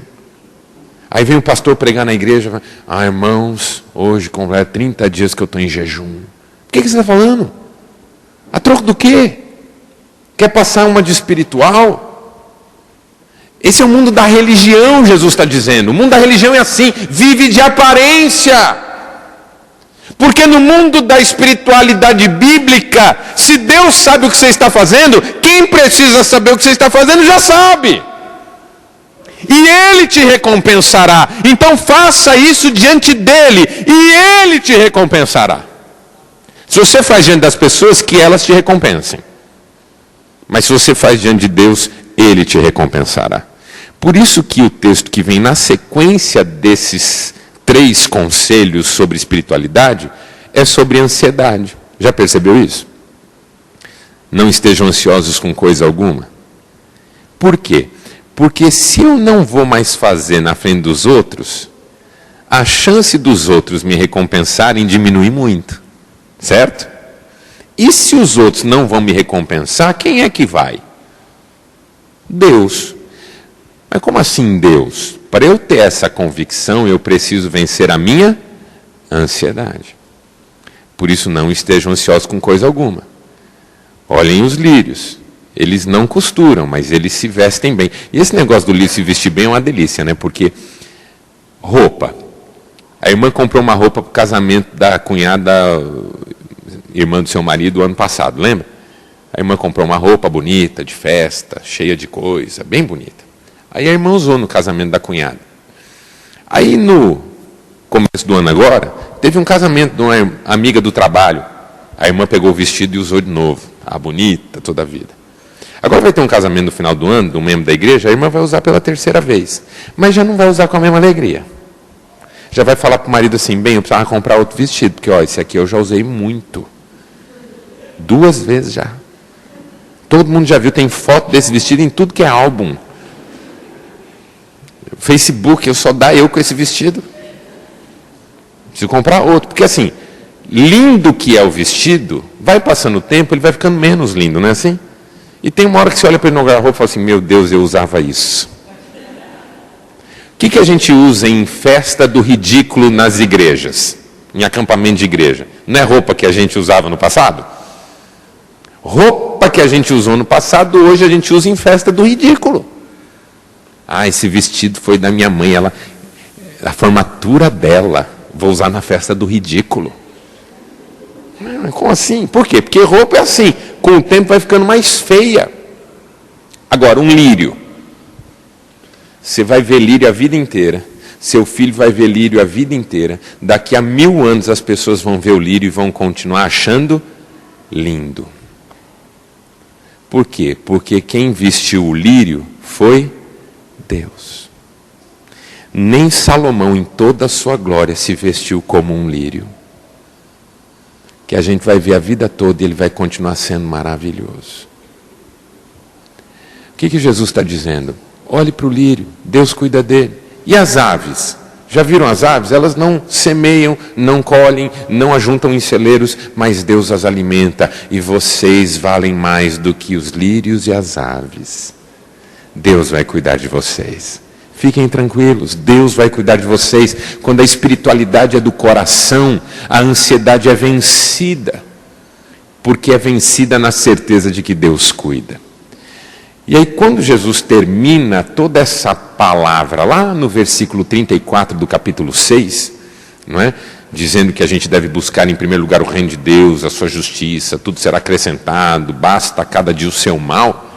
A: Aí vem o pastor pregar na igreja. Ah, irmãos, hoje completa 30 dias que eu estou em jejum. O que você está falando? A troco do quê? Quer passar uma de espiritual? Esse é o mundo da religião, Jesus está dizendo. O mundo da religião é assim, vive de aparência. Porque no mundo da espiritualidade bíblica, se Deus sabe o que você está fazendo, quem precisa saber o que você está fazendo já sabe. E Ele te recompensará. Então faça isso diante dEle, e Ele te recompensará. Se você faz diante das pessoas, que elas te recompensem. Mas se você faz diante de Deus, Ele te recompensará. Por isso que o texto que vem na sequência desses 3 conselhos sobre espiritualidade é sobre ansiedade. Já percebeu isso? Não estejam ansiosos com coisa alguma. Por quê? Porque se eu não vou mais fazer na frente dos outros, a chance dos outros me recompensarem diminui muito. Certo? E se os outros não vão me recompensar, quem é que vai? Deus. Mas como assim Deus? Para eu ter essa convicção, eu preciso vencer a minha ansiedade. Por isso, não estejam ansiosos com coisa alguma. Olhem os lírios. Eles não costuram, mas eles se vestem bem. E esse negócio do lírio se vestir bem é uma delícia, né? Porque roupa. A irmã comprou uma roupa para o casamento da cunhada, irmã do seu marido, ano passado, lembra? A irmã comprou uma roupa bonita, de festa, cheia de coisa, bem bonita. Aí a irmã usou no casamento da cunhada. Aí no começo do ano agora, teve um casamento de uma amiga do trabalho. A irmã pegou o vestido e usou de novo. Ah, bonita toda a vida. Agora vai ter um casamento no final do ano, de um membro da igreja, a irmã vai usar pela terceira vez. Mas já não vai usar com a mesma alegria. Já vai falar para o marido assim, bem, eu precisava comprar outro vestido, porque ó, esse aqui eu já usei muito. 2 vezes já. Todo mundo já viu, tem foto desse vestido em tudo que é álbum. Facebook, eu só dá eu com esse vestido. Preciso comprar outro, porque assim, lindo que é o vestido, vai passando o tempo, ele vai ficando menos lindo, não é assim? E tem uma hora que você olha para ele no guarda-roupa e fala assim, meu Deus, eu usava isso. O que a gente usa em festa do ridículo nas igrejas? Em acampamento de igreja? Não é roupa que a gente usava no passado? Roupa que a gente usou no passado, hoje a gente usa em festa do ridículo. Ah, esse vestido foi da minha mãe, a formatura dela, vou usar na festa do ridículo. Como assim? Por quê? Porque roupa é assim, com o tempo vai ficando mais feia. Agora, um lírio. Você vai ver lírio a vida inteira. Seu filho vai ver lírio a vida inteira. Daqui a 1000 anos as pessoas vão ver o lírio e vão continuar achando lindo. Por quê? Porque quem vestiu o lírio foi Deus. Nem Salomão, em toda a sua glória, se vestiu como um lírio. Que a gente vai ver a vida toda e ele vai continuar sendo maravilhoso. O que Jesus está dizendo? Olhe para o lírio, Deus cuida dele. E as aves? Já viram as aves? Elas não semeiam, não colhem, não ajuntam em celeiros, mas Deus as alimenta. E vocês valem mais do que os lírios e as aves. Deus vai cuidar de vocês. Fiquem tranquilos, Deus vai cuidar de vocês. Quando a espiritualidade é do coração, a ansiedade é vencida. Porque é vencida na certeza de que Deus cuida. E aí quando Jesus termina toda essa palavra, lá no versículo 34 do capítulo 6, não é? Dizendo que a gente deve buscar em primeiro lugar o reino de Deus, a sua justiça, tudo será acrescentado, basta a cada dia o seu mal.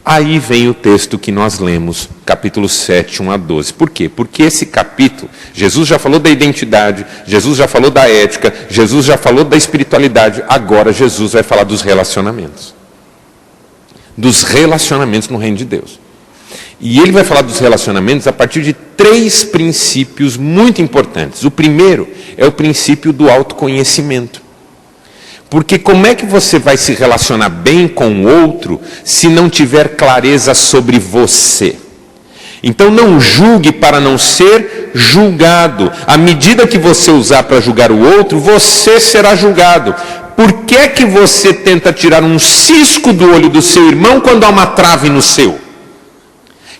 A: Aí vem o texto que nós lemos, capítulo 7, 1 a 12. Por quê? Porque esse capítulo, Jesus já falou da identidade, Jesus já falou da ética, Jesus já falou da espiritualidade, agora Jesus vai falar dos relacionamentos. Dos relacionamentos no reino de Deus. E ele vai falar dos relacionamentos a partir de 3 princípios muito importantes. O primeiro é o princípio do autoconhecimento. Porque como é que você vai se relacionar bem com o outro se não tiver clareza sobre você? Então não julgue para não ser julgado. À medida que você usar para julgar o outro, você será julgado. Por que que você tenta tirar um cisco do olho do seu irmão quando há uma trave no seu? O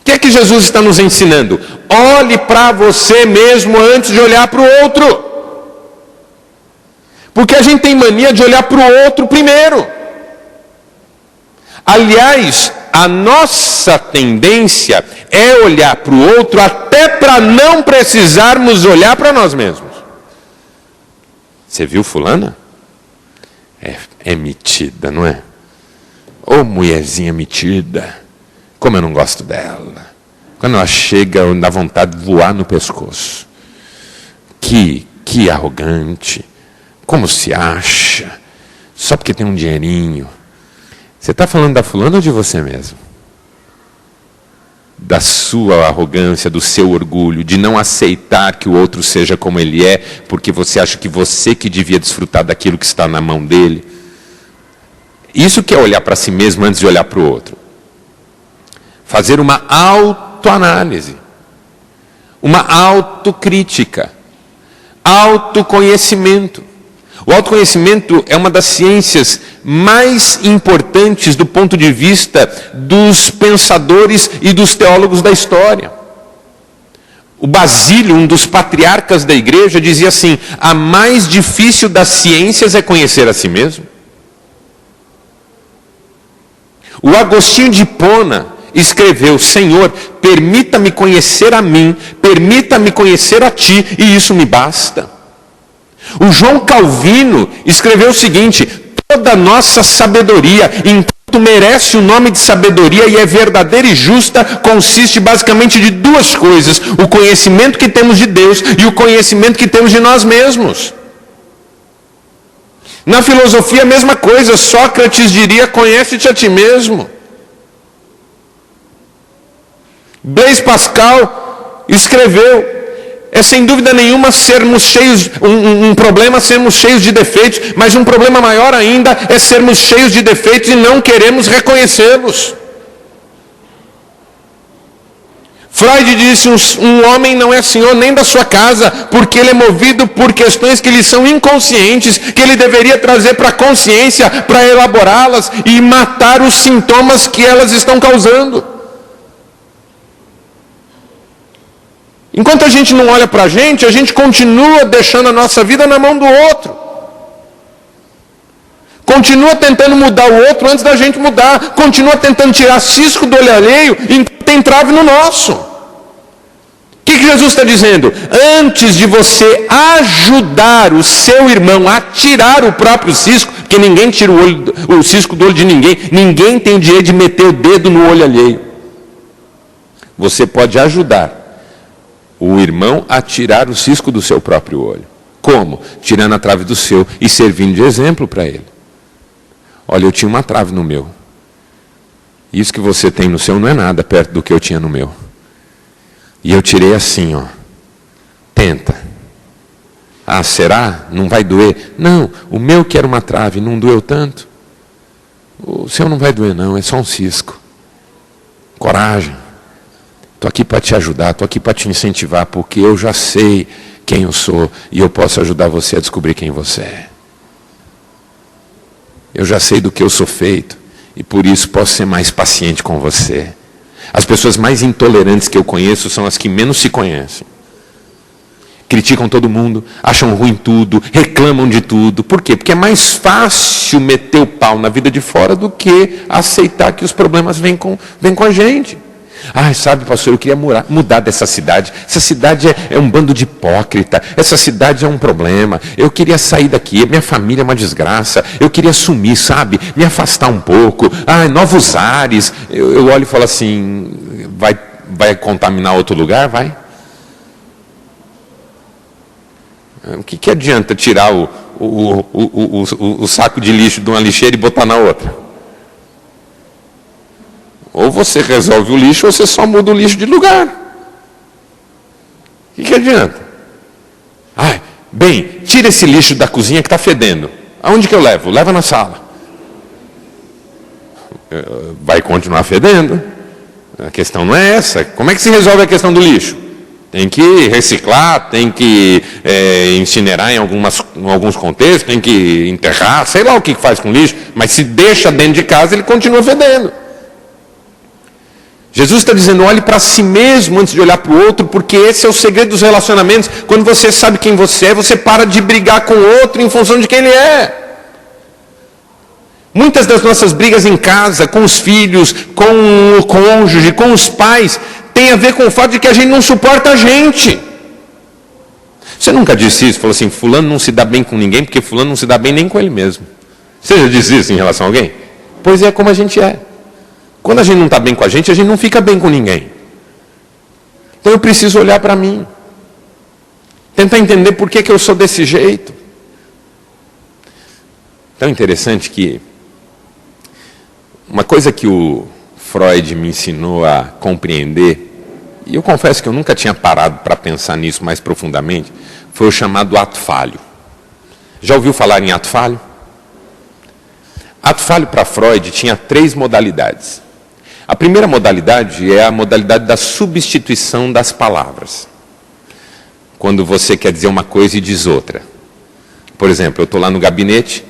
A: que é que Jesus está nos ensinando? Olhe para você mesmo antes de olhar para o outro. Porque a gente tem mania de olhar para o outro primeiro. Aliás, a nossa tendência é olhar para o outro até para não precisarmos olhar para nós mesmos. Você viu fulana? É metida, não é? Ô mulherzinha metida, como eu não gosto dela. Quando ela chega, dá vontade de voar no pescoço. Que arrogante. Como se acha? Só porque tem um dinheirinho. Você está falando da fulana ou de você mesmo? Da sua arrogância, do seu orgulho, de não aceitar que o outro seja como ele é, porque você acha que você que devia desfrutar daquilo que está na mão dele. Isso que é olhar para si mesmo antes de olhar para o outro. fazer uma autoanálise, uma autocrítica, autoconhecimento. O autoconhecimento é uma das ciências mais importantes do ponto de vista dos pensadores e dos teólogos da história. O Basílio, um dos patriarcas da igreja, dizia assim: a mais difícil das ciências é conhecer a si mesmo. O Agostinho de Hipona escreveu: Senhor, permita-me conhecer a mim, permita-me conhecer a ti, e isso me basta. O João Calvino escreveu o seguinte: toda nossa sabedoria, enquanto merece o nome de sabedoria e é verdadeira e justa, consiste basicamente de duas coisas: o conhecimento que temos de Deus e o conhecimento que temos de nós mesmos. Na filosofia a mesma coisa, Sócrates diria: conhece-te a ti mesmo. Blaise Pascal escreveu: é sem dúvida nenhuma sermos cheios, um problema sermos cheios de defeitos, mas um problema maior ainda é sermos cheios de defeitos e não queremos reconhecê-los. Freud disse: um homem não é senhor nem da sua casa, porque ele é movido por questões que lhe são inconscientes, que ele deveria trazer para a consciência, para elaborá-las e matar os sintomas que elas estão causando. Enquanto a gente não olha para a gente continua deixando a nossa vida na mão do outro. Continua tentando mudar o outro antes da gente mudar. Continua tentando tirar cisco do olho alheio enquanto tem trave no nosso. O que Jesus está dizendo? Antes de você ajudar o seu irmão a tirar o próprio cisco, porque ninguém tira o cisco do olho de ninguém, ninguém tem o direito de meter o dedo no olho alheio. Você pode ajudar o irmão a tirar o cisco do seu próprio olho. Como? Tirando a trave do seu e servindo de exemplo para ele. Olha, eu tinha uma trave no meu. Isso que você tem no seu não é nada perto do que eu tinha no meu. E eu tirei assim, ó. Tenta. Ah, será? Não vai doer? Não, o meu que era uma trave não doeu tanto. O seu não vai doer não, é só um cisco. Coragem. Estou aqui para te ajudar, estou aqui para te incentivar, porque eu já sei quem eu sou e eu posso ajudar você a descobrir quem você é. Eu já sei do que eu sou feito e por isso posso ser mais paciente com você. As pessoas mais intolerantes que eu conheço são as que menos se conhecem. Criticam todo mundo, acham ruim tudo, reclamam de tudo. Por quê? Porque é mais fácil meter o pau na vida de fora do que aceitar que os problemas vêm com a gente. Ah, sabe, pastor, eu queria mudar dessa cidade. Essa cidade é um bando de hipócrita. Essa cidade é um problema. Eu queria sair daqui. Minha família é uma desgraça. Eu queria sumir, sabe? Me afastar um pouco. Ah, novos ares. Eu olho e falo assim: vai contaminar outro lugar? Vai. O que adianta tirar o saco de lixo de uma lixeira e botar na outra? Ou você resolve o lixo, ou você só muda o lixo de lugar. O que adianta? Ai, bem, tira esse lixo da cozinha que está fedendo. Aonde que eu levo? Leva na sala. Vai continuar fedendo. A questão não é essa. Como é que se resolve a questão do lixo? Tem que reciclar, tem que incinerar em alguns contextos, tem que enterrar, sei lá o que faz com lixo, mas se deixa dentro de casa, ele continua fedendo. Jesus está dizendo: olhe para si mesmo antes de olhar para o outro, porque esse é o segredo dos relacionamentos. Quando você sabe quem você é, você para de brigar com o outro em função de quem ele é. Muitas das nossas brigas em casa, com os filhos, com o cônjuge, com os pais, tem a ver com o fato de que a gente não suporta a gente. Você nunca disse isso? Falou assim: fulano não se dá bem com ninguém, porque fulano não se dá bem nem com ele mesmo. Você já disse isso em relação a alguém? Pois é, como a gente é. Quando a gente não está bem com a gente não fica bem com ninguém. Então eu preciso olhar para mim. Tentar entender por que eu sou desse jeito. Tão interessante que uma coisa que o Freud me ensinou a compreender, e eu confesso que eu nunca tinha parado para pensar nisso mais profundamente, foi o chamado ato falho. Já ouviu falar em ato falho? Ato falho para Freud tinha 3 modalidades. A primeira modalidade é a modalidade da substituição das palavras. Quando você quer dizer uma coisa e diz outra. Por exemplo, eu estou lá no gabinete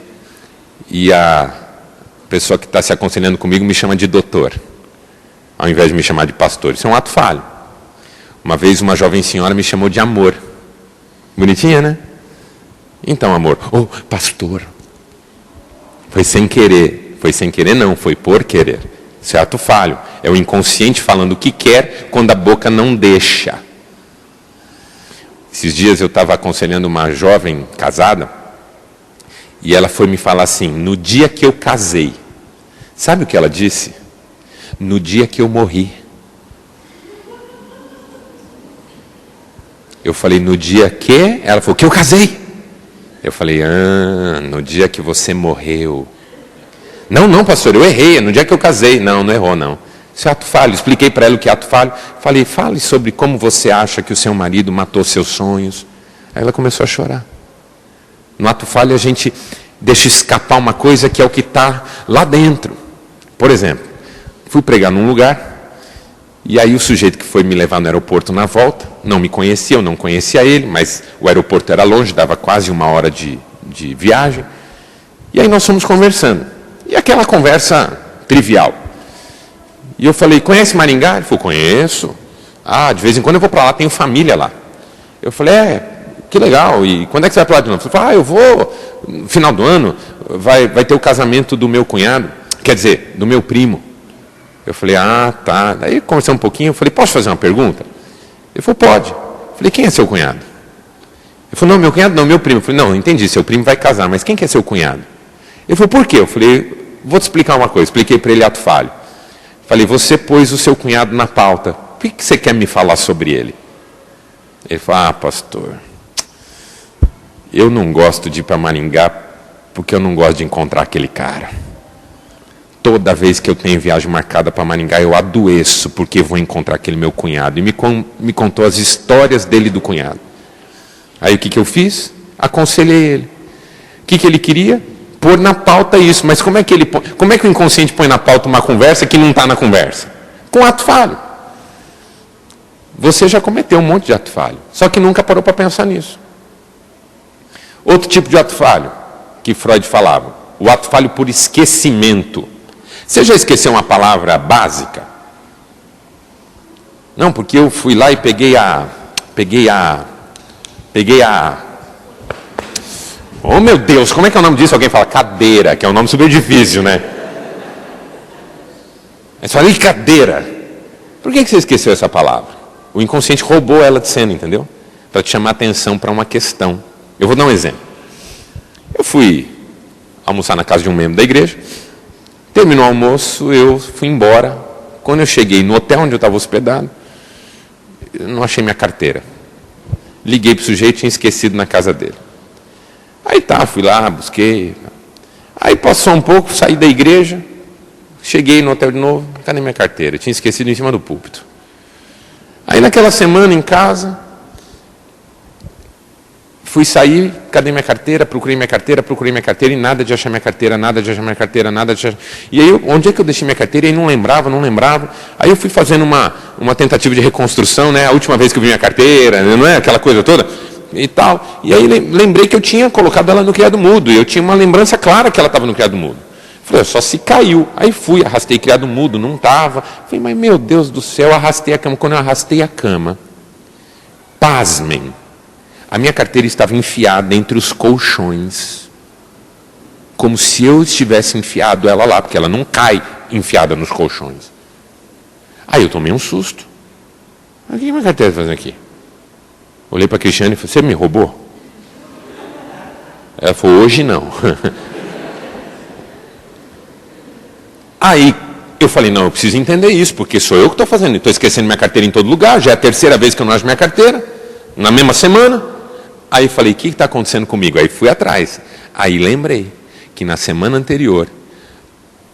A: e a pessoa que está se aconselhando comigo me chama de doutor, ao invés de me chamar de pastor. Isso é um ato falho. Uma vez uma jovem senhora me chamou de amor. Bonitinha, né? Então, amor, pastor. Foi sem querer. Foi sem querer não, foi por querer. Isso é ato falho. É o inconsciente falando o que quer quando a boca não deixa. Esses dias eu estava aconselhando uma jovem casada e ela foi me falar assim, no dia que eu casei. Sabe o que ela disse? No dia que eu morri. Eu falei, no dia que? Ela falou, que eu casei. Eu falei, no dia que você morreu. Não, pastor, eu errei, no dia que eu casei. Não errou, não. Isso é ato falho. Expliquei para ela o que é ato falho. Falei, fale sobre como você acha que o seu marido matou seus sonhos. Aí ela começou a chorar. No ato falho a gente deixa escapar uma coisa que é o que está lá dentro. Por exemplo, fui pregar num lugar, e aí o sujeito que foi me levar no aeroporto na volta, não me conhecia, eu não conhecia ele, mas o aeroporto era longe, dava quase 1 hora de viagem. E aí nós fomos conversando. E aquela conversa trivial. E eu falei, conhece Maringá? Ele falou, conheço. De vez em quando eu vou para lá, tenho família lá. Eu falei, que legal. E quando é que você vai para lá de novo? Ele falou, eu vou, no final do ano, vai ter o casamento do meu cunhado. Quer dizer, do meu primo. Eu falei, tá. Daí conversamos um pouquinho, eu falei, posso fazer uma pergunta? Ele falou, pode. Eu falei, quem é seu cunhado? Ele falou, não, meu cunhado não, meu primo. Eu falei, não, entendi, seu primo vai casar, mas quem que é seu cunhado? Ele falou, por quê? Eu falei, vou te explicar uma coisa. Expliquei para ele ato falho. Falei, você pôs o seu cunhado na pauta. Por que você quer me falar sobre ele? Ele falou, pastor, eu não gosto de ir para Maringá porque eu não gosto de encontrar aquele cara. Toda vez que eu tenho viagem marcada para Maringá, eu adoeço porque vou encontrar aquele meu cunhado. E me contou as histórias dele e do cunhado. Aí o que eu fiz? Aconselhei ele. O que ele queria? Pôr na pauta isso. Mas como é que o inconsciente põe na pauta uma conversa que não está na conversa? Com ato falho. Você já cometeu um monte de ato falho. Só que nunca parou para pensar nisso. Outro tipo de ato falho que Freud falava. O ato falho por esquecimento. Você já esqueceu uma palavra básica? Não, porque eu fui lá e peguei a... Oh, meu Deus, como é que é o nome disso? Alguém fala cadeira, que é um nome super difícil, né? Mas falei cadeira. Por que você esqueceu essa palavra? O inconsciente roubou ela de cena, entendeu? Para te chamar a atenção para uma questão. Eu vou dar um exemplo. Eu fui almoçar na casa de um membro da igreja. Terminou o almoço, eu fui embora. Quando eu cheguei no hotel onde eu estava hospedado, eu não achei minha carteira. Liguei para o sujeito, tinha esquecido na casa dele. Aí fui lá, busquei. Aí passou um pouco, saí da igreja, cheguei no hotel de novo, cadê minha carteira? Eu tinha esquecido em cima do púlpito. Aí naquela semana em casa, fui sair, cadê minha carteira? Procurei minha carteira e nada de achar minha carteira, nada de achar minha carteira, nada de achar... E aí, onde é que eu deixei minha carteira? E aí não lembrava. Aí eu fui fazendo uma tentativa de reconstrução, né? A última vez que eu vi minha carteira, não é? Aquela coisa toda e tal. E aí lembrei que eu tinha colocado ela no criado mudo, e eu tinha uma lembrança clara que ela estava no criado mudo. Falei, só se caiu. Aí fui, arrastei criado mudo, não estava. Falei, mas meu Deus do céu, arrastei a cama. Quando eu arrastei a cama, pasmem, a minha carteira estava enfiada entre os colchões, como se eu estivesse enfiado ela lá, porque ela não cai enfiada nos colchões. Aí eu tomei um susto. O que minha carteira está fazendo aqui? Olhei para a Cristiane e falei, você me roubou? Ela falou, hoje não. Aí eu falei, não, eu preciso entender isso, porque sou eu que estou fazendo, estou esquecendo minha carteira em todo lugar, já é a 3ª vez que eu não acho minha carteira, na mesma semana. Aí falei, o que está acontecendo comigo? Aí fui atrás. Aí lembrei que na semana anterior,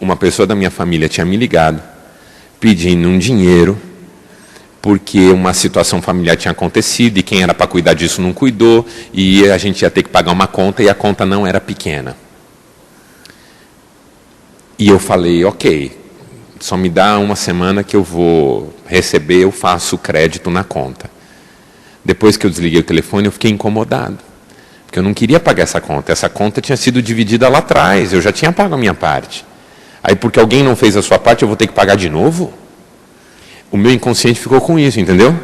A: uma pessoa da minha família tinha me ligado, pedindo um dinheiro, porque uma situação familiar tinha acontecido, e quem era para cuidar disso não cuidou, e a gente ia ter que pagar uma conta, e a conta não era pequena. E eu falei, ok, só me dá uma semana que eu vou receber, eu faço crédito na conta. Depois que eu desliguei o telefone, eu fiquei incomodado. Porque eu não queria pagar essa conta. Essa conta tinha sido dividida lá atrás, eu já tinha pago a minha parte. Aí porque alguém não fez a sua parte, eu vou ter que pagar de novo? O meu inconsciente ficou com isso, entendeu?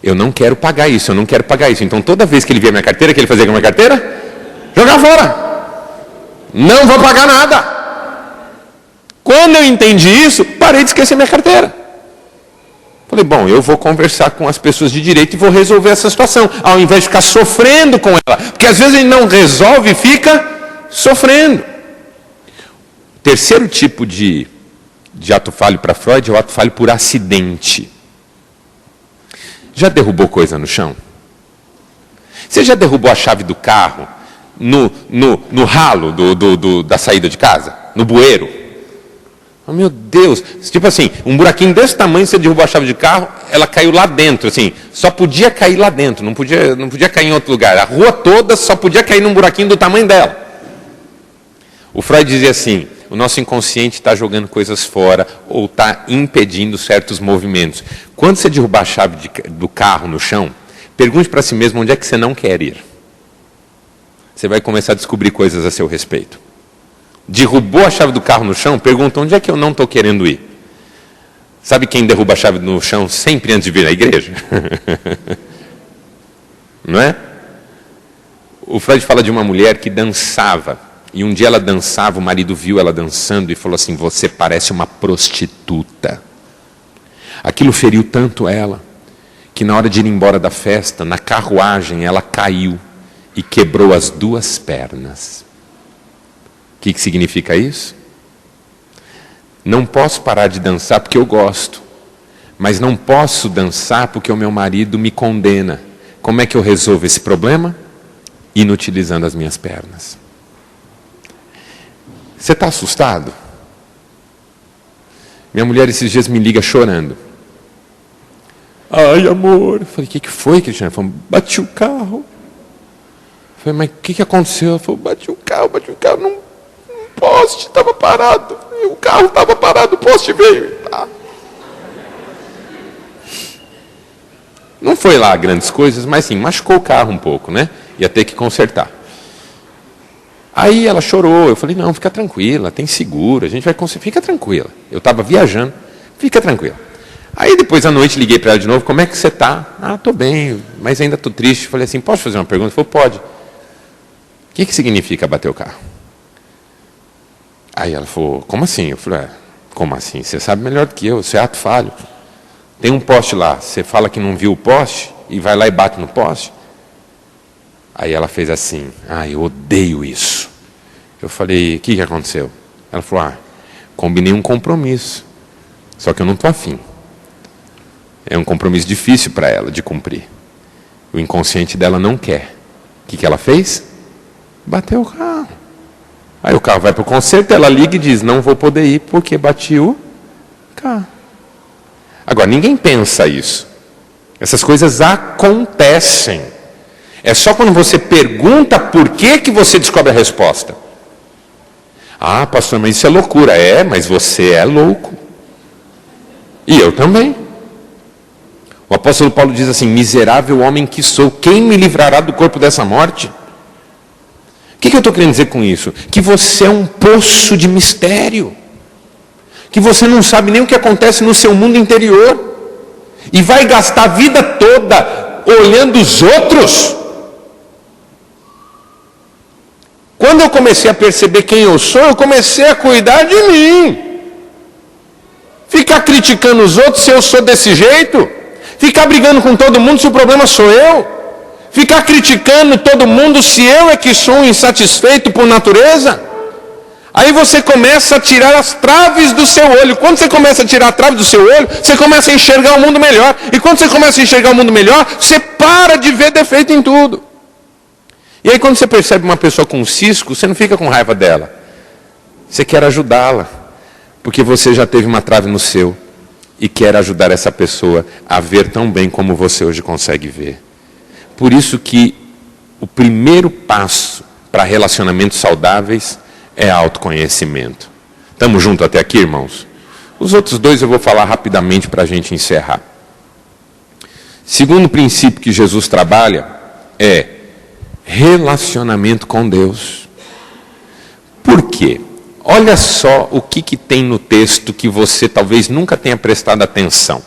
A: Eu não quero pagar isso, eu não quero pagar isso. Então toda vez que ele via minha carteira, o que ele fazia com a minha carteira? Jogar fora! Não vou pagar nada! Quando eu entendi isso, parei de esquecer minha carteira. Falei, bom, eu vou conversar com as pessoas de direito e vou resolver essa situação, ao invés de ficar sofrendo com ela. Porque às vezes ele não resolve e fica sofrendo. O terceiro tipo de ato falho para Freud é o ato falho por acidente. Já derrubou coisa no chão? Você já derrubou a chave do carro no ralo da saída de casa? No bueiro? Oh, meu Deus, tipo assim, um buraquinho desse tamanho, você derrubou a chave de carro, ela caiu lá dentro, assim, só podia cair lá dentro, não podia cair em outro lugar. A rua toda só podia cair num buraquinho do tamanho dela. O Freud dizia assim, o nosso inconsciente está jogando coisas fora ou está impedindo certos movimentos. Quando você derrubar a chave do carro no chão, pergunte para si mesmo onde é que você não quer ir. Você vai começar a descobrir coisas a seu respeito. Derrubou a chave do carro no chão, pergunta onde é que eu não estou querendo ir. Sabe quem derruba a chave no chão sempre antes de vir à igreja? Não é? O Freud fala de uma mulher que dançava. E um dia ela dançava, o marido viu ela dançando e falou assim, você parece uma prostituta. Aquilo feriu tanto ela, que na hora de ir embora da festa, na carruagem, ela caiu e quebrou as 2 pernas. O que significa isso? Não posso parar de dançar porque eu gosto, mas não posso dançar porque o meu marido me condena. Como é que eu resolvo esse problema? Inutilizando as minhas pernas. Você está assustado? Minha mulher esses dias me liga chorando. Ai, amor. Eu falei, o que foi, Cristiano? Falei, bati o carro. Eu falei, mas o que aconteceu? Ela falou, bati o carro num poste, estava parado. O carro estava parado, o poste veio. Tá. Não foi lá grandes coisas, mas sim, machucou o carro um pouco, né? Ia ter que consertar. Aí ela chorou, eu falei, não, fica tranquila, tem seguro, a gente vai consertar, fica tranquila. Eu estava viajando, fica tranquila. Aí depois à noite liguei para ela de novo, como é que você está? Ah, estou bem, mas ainda estou triste. Falei assim, posso fazer uma pergunta? Ela falou, pode. O que significa bater o carro? Aí ela falou, como assim? Eu falei, como assim? Você sabe melhor do que eu, isso é ato falho. Tem um poste lá, você fala que não viu o poste e vai lá e bate no poste? Aí ela fez assim, eu odeio isso. Eu falei, o que aconteceu? Ela falou, combinei um compromisso, só que eu não estou afim. É um compromisso difícil para ela de cumprir. O inconsciente dela não quer. O que ela fez? Bateu o carro. Aí o carro vai para o conserto, ela liga e diz, não vou poder ir porque bati o carro. Agora, ninguém pensa isso. Essas coisas acontecem. É só quando você pergunta por que você descobre a resposta. Ah, pastor, mas isso é loucura. É, mas você é louco. E eu também. O apóstolo Paulo diz assim, miserável homem que sou, quem me livrará do corpo dessa morte? O que eu estou querendo dizer com isso? Que você é um poço de mistério. Que você não sabe nem o que acontece no seu mundo interior. E vai gastar a vida toda olhando os outros. Quando eu comecei a perceber quem eu sou, eu comecei a cuidar de mim. Ficar criticando os outros se eu sou desse jeito. Ficar brigando com todo mundo se o problema sou eu. Ficar criticando todo mundo se eu é que sou insatisfeito por natureza. Aí você começa a tirar as traves do seu olho. Quando você começa a tirar a trave do seu olho, você começa a enxergar o mundo melhor. E quando você começa a enxergar o mundo melhor, você para de ver defeito em tudo. E aí quando você percebe uma pessoa com cisco, você não fica com raiva dela. Você quer ajudá-la. Porque você já teve uma trave no seu. E quer ajudar essa pessoa a ver tão bem como você hoje consegue ver. Por isso que o primeiro passo para relacionamentos saudáveis é autoconhecimento. Estamos juntos até aqui, irmãos? Os outros dois eu vou falar rapidamente para a gente encerrar. Segundo princípio que Jesus trabalha é relacionamento com Deus. Por quê? Olha só o que tem no texto que você talvez nunca tenha prestado atenção.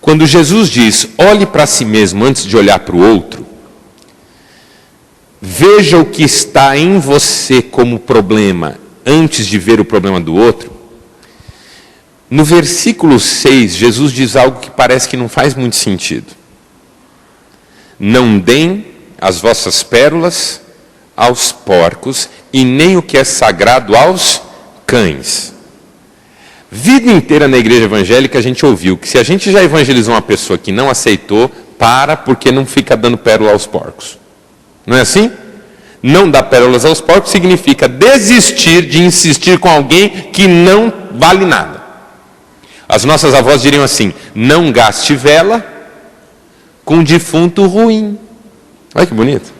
A: Quando Jesus diz, olhe para si mesmo antes de olhar para o outro, veja o que está em você como problema antes de ver o problema do outro. No versículo 6, Jesus diz algo que parece que não faz muito sentido. Não deem as vossas pérolas aos porcos e nem o que é sagrado aos cães. Vida inteira na igreja evangélica a gente ouviu que se a gente já evangelizou uma pessoa que não aceitou, porque não fica dando pérola aos porcos. Não é assim? Não dar pérolas aos porcos significa desistir de insistir com alguém que não vale nada. As nossas avós diriam assim, não gaste vela com defunto ruim. Olha que bonito.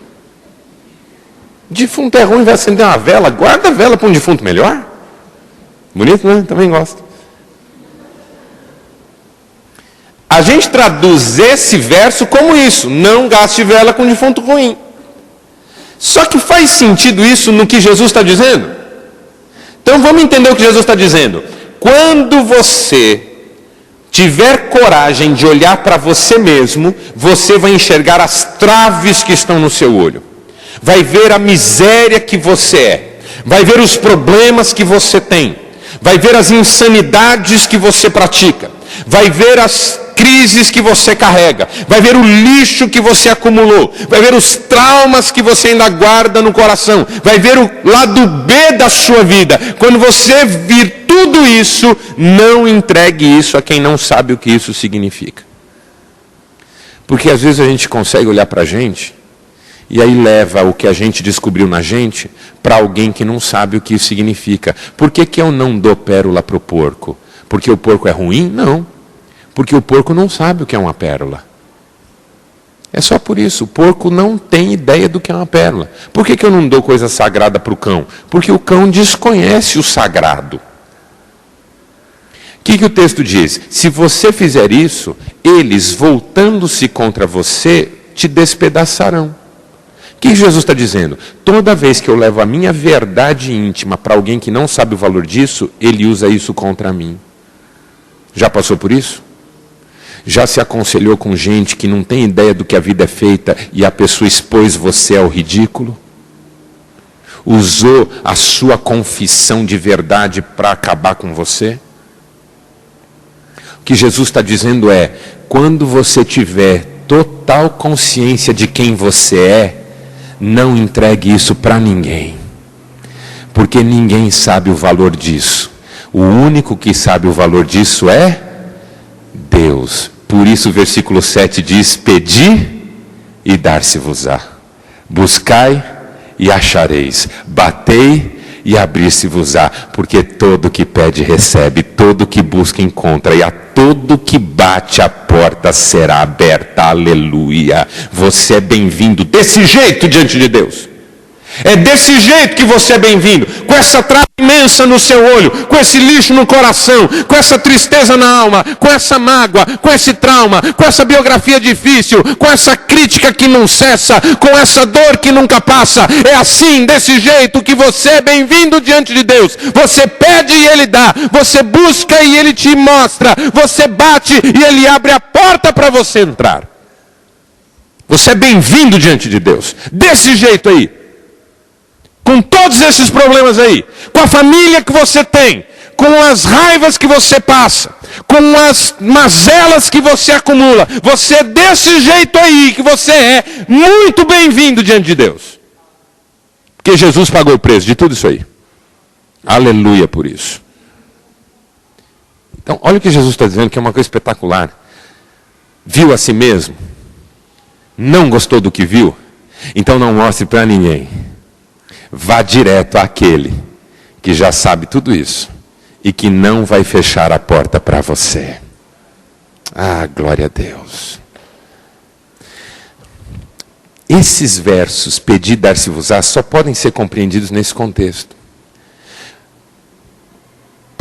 A: Defunto é ruim, vai acender uma vela, guarda a vela para um defunto melhor. Bonito, né? Também gosto. A gente traduz esse verso como isso, não gaste vela com defunto ruim. Só que faz sentido isso no que Jesus está dizendo? Então vamos entender o que Jesus está dizendo. Quando você tiver coragem de olhar para você mesmo, você vai enxergar as traves que estão no seu olho. Vai ver a miséria que você é. Vai ver os problemas que você tem. Vai ver as insanidades que você pratica. Vai ver as crises que você carrega. Vai ver o lixo que você acumulou. Vai ver os traumas que você ainda guarda no coração. Vai ver o lado B da sua vida. Quando você vir tudo isso, não entregue isso a quem não sabe o que isso significa. Porque às vezes a gente consegue olhar para a gente e aí leva o que a gente descobriu na gente para alguém que não sabe o que isso significa. Por que eu não dou pérola para o porco? Porque o porco é ruim? Não. Porque o porco não sabe o que é uma pérola. É só por isso. O porco não tem ideia do que é uma pérola. Por que eu não dou coisa sagrada para o cão? Porque o cão desconhece o sagrado. O que o texto diz? Se você fizer isso, eles, voltando-se contra você, te despedaçarão. O que Jesus está dizendo? Toda vez que eu levo a minha verdade íntima para alguém que não sabe o valor disso, ele usa isso contra mim. Já passou por isso? Já se aconselhou com gente que não tem ideia do que a vida é feita e a pessoa expôs você ao ridículo? Usou a sua confissão de verdade para acabar com você? O que Jesus está dizendo é, quando você tiver total consciência de quem você é, não entregue isso para ninguém. Porque ninguém sabe o valor disso. O único que sabe o valor disso é Deus. Por isso o versículo 7 diz, pedi e dar-se-vos-á. Buscai e achareis. Batei e abrir-se-vos-á. Porque todo que pede recebe, todo que busca encontra, e a todo que bate a porta será aberta. Aleluia. Você é bem-vindo desse jeito diante de Deus. É desse jeito que você é bem-vindo, com essa trava imensa no seu olho, com esse lixo no coração, com essa tristeza na alma, com essa mágoa, com esse trauma, com essa biografia difícil, com essa crítica que não cessa, com essa dor que nunca passa. É assim, desse jeito que você é bem-vindo diante de Deus. Você pede e Ele dá, você busca e Ele te mostra, você bate e Ele abre a porta para você entrar. Você é bem-vindo diante de Deus, desse jeito aí. Com todos esses problemas aí, com a família que você tem, com as raivas que você passa, com as mazelas que você acumula, você é desse jeito aí que você é muito bem-vindo diante de Deus. Porque Jesus pagou o preço de tudo isso aí. Aleluia por isso. Então, olha o que Jesus está dizendo, que é uma coisa espetacular. Viu a si mesmo? Não gostou do que viu? Então não mostre para ninguém. Vá direto àquele que já sabe tudo isso e que não vai fechar a porta para você. Ah, glória a Deus. Esses versos, pedi, dar-se-vos-á, só podem ser compreendidos nesse contexto.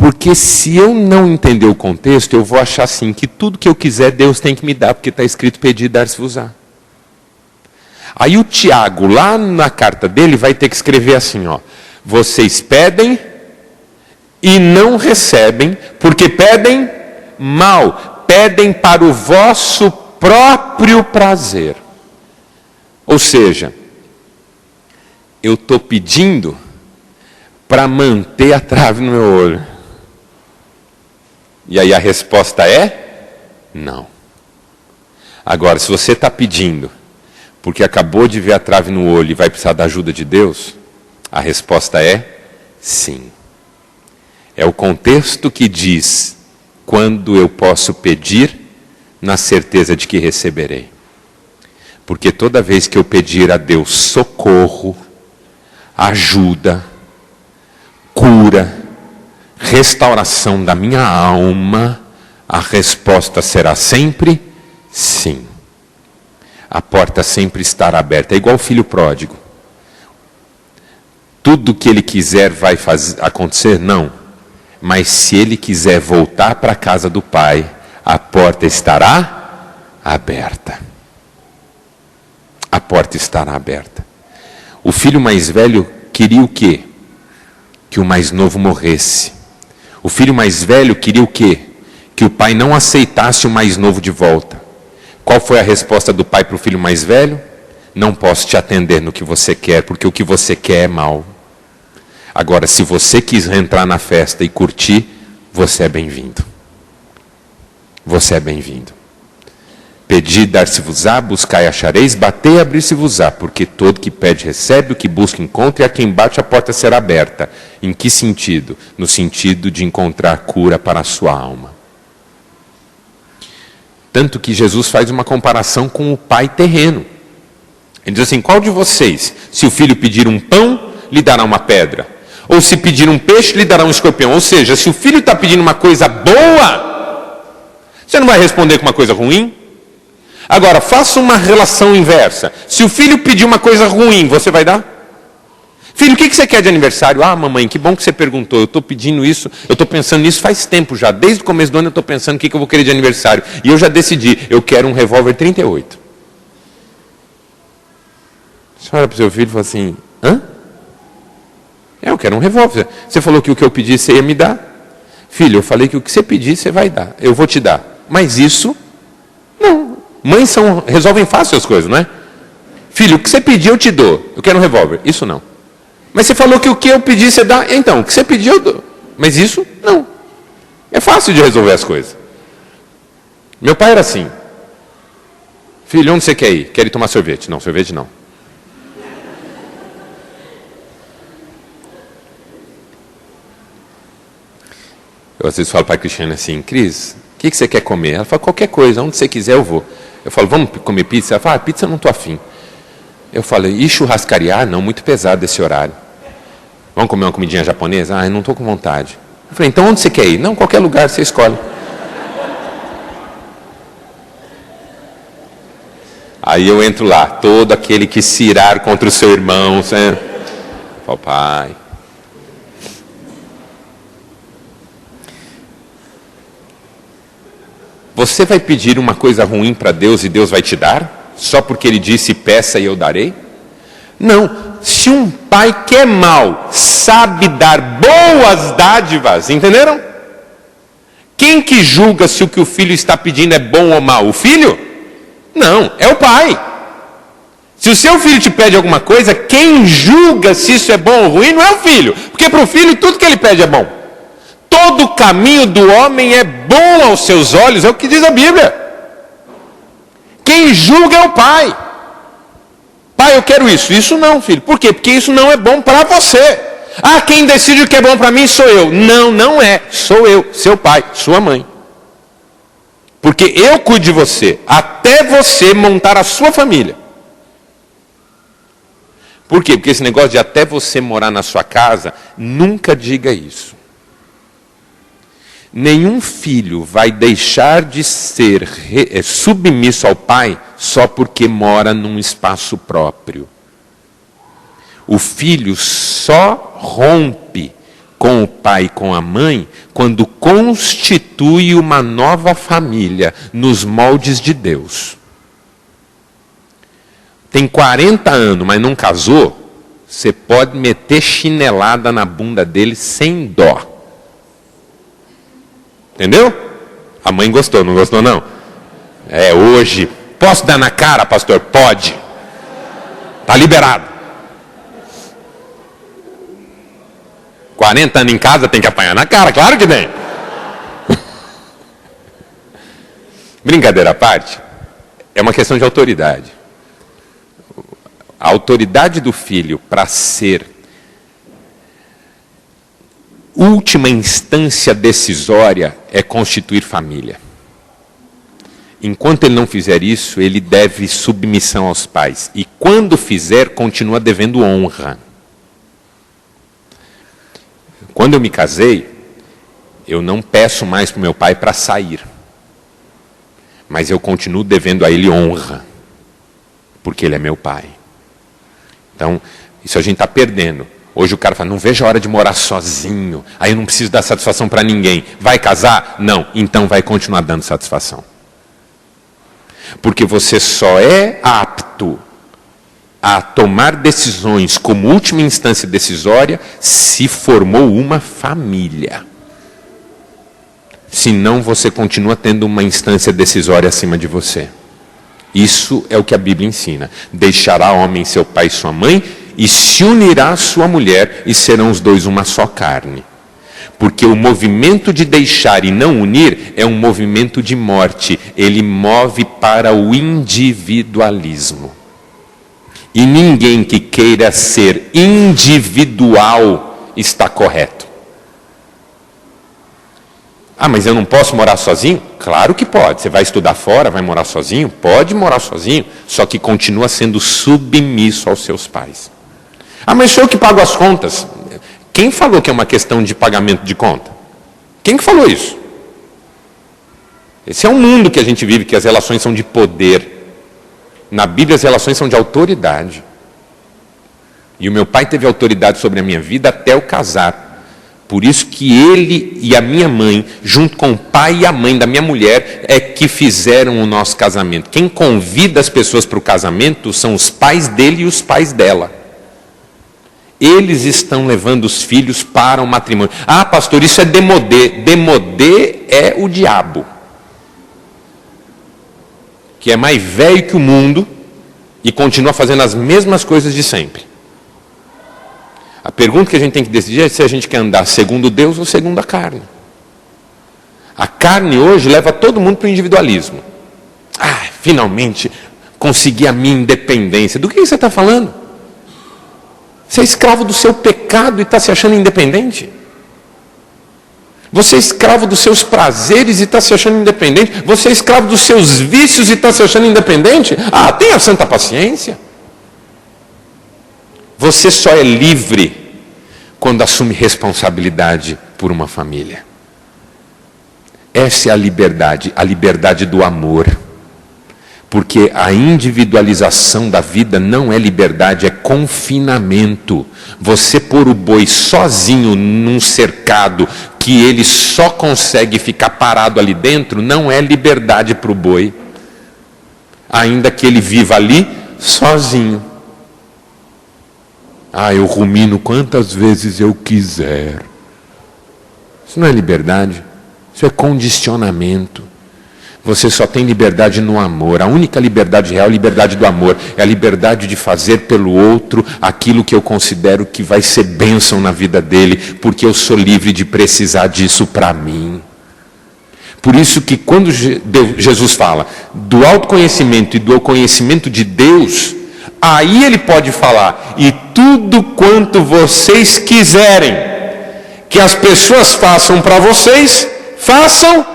A: Porque se eu não entender o contexto, eu vou achar assim, que tudo que eu quiser Deus tem que me dar, porque está escrito pedir e dar-se-vos-á. Aí o Tiago, lá na carta dele, vai ter que escrever assim, ó: vocês pedem e não recebem, porque pedem mal, pedem para o vosso próprio prazer. Ou seja, eu estou pedindo para manter a trave no meu olho. E aí a resposta é não. Agora, se você está pedindo porque acabou de ver a trave no olho e vai precisar da ajuda de Deus, a resposta é sim. É o contexto que diz quando eu posso pedir na certeza de que receberei. Porque toda vez que eu pedir a Deus socorro, ajuda, cura, restauração da minha alma, a resposta será sempre sim. A porta sempre estará aberta. É igual o filho pródigo. Tudo que ele quiser vai acontecer? Não. Mas se ele quiser voltar para a casa do pai, a porta estará aberta. A porta estará aberta. O filho mais velho queria o quê? Que o mais novo morresse. O filho mais velho queria o quê? Que o pai não aceitasse o mais novo de volta. Qual foi a resposta do pai para o filho mais velho? Não posso te atender no que você quer, porque o que você quer é mal. Agora, se você quis entrar na festa e curtir, você é bem-vindo. Você é bem-vindo. Pedi, dar-se-vos-á, buscai, achareis, batei, abrir-se-vos-á, porque todo que pede recebe, o que busca encontra, e a quem bate a porta será aberta. Em que sentido? No sentido de encontrar cura para a sua alma. Tanto que Jesus faz uma comparação com o pai terreno. Ele diz assim: qual de vocês, se o filho pedir um pão, lhe dará uma pedra? Ou se pedir um peixe, lhe dará um escorpião? Ou seja, se o filho está pedindo uma coisa boa, você não vai responder com uma coisa ruim? Agora, faça uma relação inversa. Se o filho pedir uma coisa ruim, você vai dar? Filho, o que você quer de aniversário? Ah, mamãe, que bom que você perguntou. Eu estou pedindo isso, eu estou pensando nisso faz tempo já. Desde o começo do ano eu estou pensando o que eu vou querer de aniversário. E eu já decidi, eu quero um revólver 38. Você olha para o seu filho e fala assim: hã? Eu quero um revólver. Você falou que o que eu pedi você ia me dar? Filho, eu falei que o que você pedir você vai dar. Eu vou te dar. Mas isso, não. Mães resolvem fácil as coisas, não é? Filho, o que você pedir eu te dou. Eu quero um revólver. Isso não. Mas você falou que o que eu pedi você dá. Então, o que você pediu eu dou. Mas isso, não. É fácil de resolver as coisas. Meu pai era assim: filho, onde você quer ir? Quer ir tomar sorvete? Não, sorvete não. Eu às vezes falo para a Cristiane assim: Cris, o que você quer comer? Ela fala: qualquer coisa, onde você quiser eu vou. Eu falo: vamos comer pizza? Ela fala: pizza eu não estou afim. Eu falo: e churrascaria? Não, muito pesado esse horário. Vamos comer uma comidinha japonesa? Ah, eu não estou com vontade. Eu falei: então onde você quer ir? Não, qualquer lugar, você escolhe. Aí eu entro lá, todo aquele que se irar contra o seu irmão. Eu falo: pai. Você vai pedir uma coisa ruim para Deus e Deus vai te dar? Só porque Ele disse: peça e eu darei? Não. Se um pai que é mau sabe dar boas dádivas, entenderam? Quem que julga se o que o filho está pedindo é bom ou mal? O filho? Não, é o pai. Se o seu filho te pede alguma coisa, quem julga se isso é bom ou ruim não é o filho. Porque para o filho tudo que ele pede é bom. Todo caminho do homem é bom aos seus olhos, é o que diz a Bíblia. Quem julga é o pai. Pai, eu quero isso. Isso não, filho. Por quê? Porque isso não é bom para você. Ah, quem decide o que é bom para mim sou eu. Não, não é. Sou eu, seu pai, sua mãe. Porque eu cuido de você, até você montar a sua família. Por quê? Porque esse negócio de até você morar na sua casa, nunca diga isso. Nenhum filho vai deixar de ser submisso ao pai só porque mora num espaço próprio. O filho só rompe com o pai e com a mãe quando constitui uma nova família nos moldes de Deus. Tem 40 anos, mas não casou, você pode meter chinelada na bunda dele sem dó. Entendeu? A mãe gostou, não gostou não? É hoje. Posso dar na cara, pastor? Pode. Está liberado. 40 anos em casa tem que apanhar na cara, claro que tem. Brincadeira à parte, é uma questão de autoridade. A autoridade do filho para ser última instância decisória é constituir família. Enquanto ele não fizer isso, ele deve submissão aos pais. E quando fizer, continua devendo honra. Quando eu me casei, eu não peço mais para o meu pai para sair. Mas eu continuo devendo a ele honra. Porque ele é meu pai. Então, isso a gente está perdendo. Hoje o cara fala, não vejo a hora de morar sozinho. Aí eu não preciso dar satisfação para ninguém. Vai casar? Não. Então vai continuar dando satisfação. Porque você só é apto a tomar decisões como última instância decisória se formou uma família. Senão você continua tendo uma instância decisória acima de você. Isso é o que a Bíblia ensina. Deixará homem seu pai e sua mãe e se unirá à sua mulher e serão os dois uma só carne. Porque o movimento de deixar e não unir é um movimento de morte. Ele move para o individualismo. E ninguém que queira ser individual está correto. Ah, mas eu não posso morar sozinho? Claro que pode. Você vai estudar fora, vai morar sozinho? Pode morar sozinho, só que continua sendo submisso aos seus pais. Ah, mas sou eu que pago as contas. Quem falou que é uma questão de pagamento de conta? Quem que falou isso? Esse é um mundo que a gente vive, que as relações são de poder. Na Bíblia as relações são de autoridade. E o meu pai teve autoridade sobre a minha vida até eu casar. Por isso que ele e a minha mãe, junto com o pai e a mãe da minha mulher, é que fizeram o nosso casamento. Quem convida as pessoas para o casamento são os pais dele e os pais dela. Eles estão levando os filhos para o matrimônio. Ah, pastor, isso é demodê. Demodê é o diabo. Que é mais velho que o mundo e continua fazendo as mesmas coisas de sempre. A pergunta que a gente tem que decidir é se a gente quer andar segundo Deus ou segundo a carne. A carne hoje leva todo mundo para o individualismo. Ah, finalmente consegui a minha independência. Do que você está falando? Você é escravo do seu pecado e está se achando independente? Você é escravo dos seus prazeres e está se achando independente? Você é escravo dos seus vícios e está se achando independente? Ah, tenha santa paciência. Você só é livre quando assume responsabilidade por uma família. Essa é a liberdade do amor. Porque a individualização da vida não é liberdade, é confinamento. Você pôr o boi sozinho num cercado, que ele só consegue ficar parado ali dentro, não é liberdade para o boi. Ainda que ele viva ali sozinho. Ah, eu rumino quantas vezes eu quiser. Isso não é liberdade, isso é condicionamento. Você só tem liberdade no amor. A única liberdade real é a liberdade do amor. É a liberdade de fazer pelo outro aquilo que eu considero que vai ser bênção na vida dele, porque eu sou livre de precisar disso para mim. Por isso que quando Jesus fala do autoconhecimento e do conhecimento de Deus, aí ele pode falar, e tudo quanto vocês quiserem que as pessoas façam para vocês, façam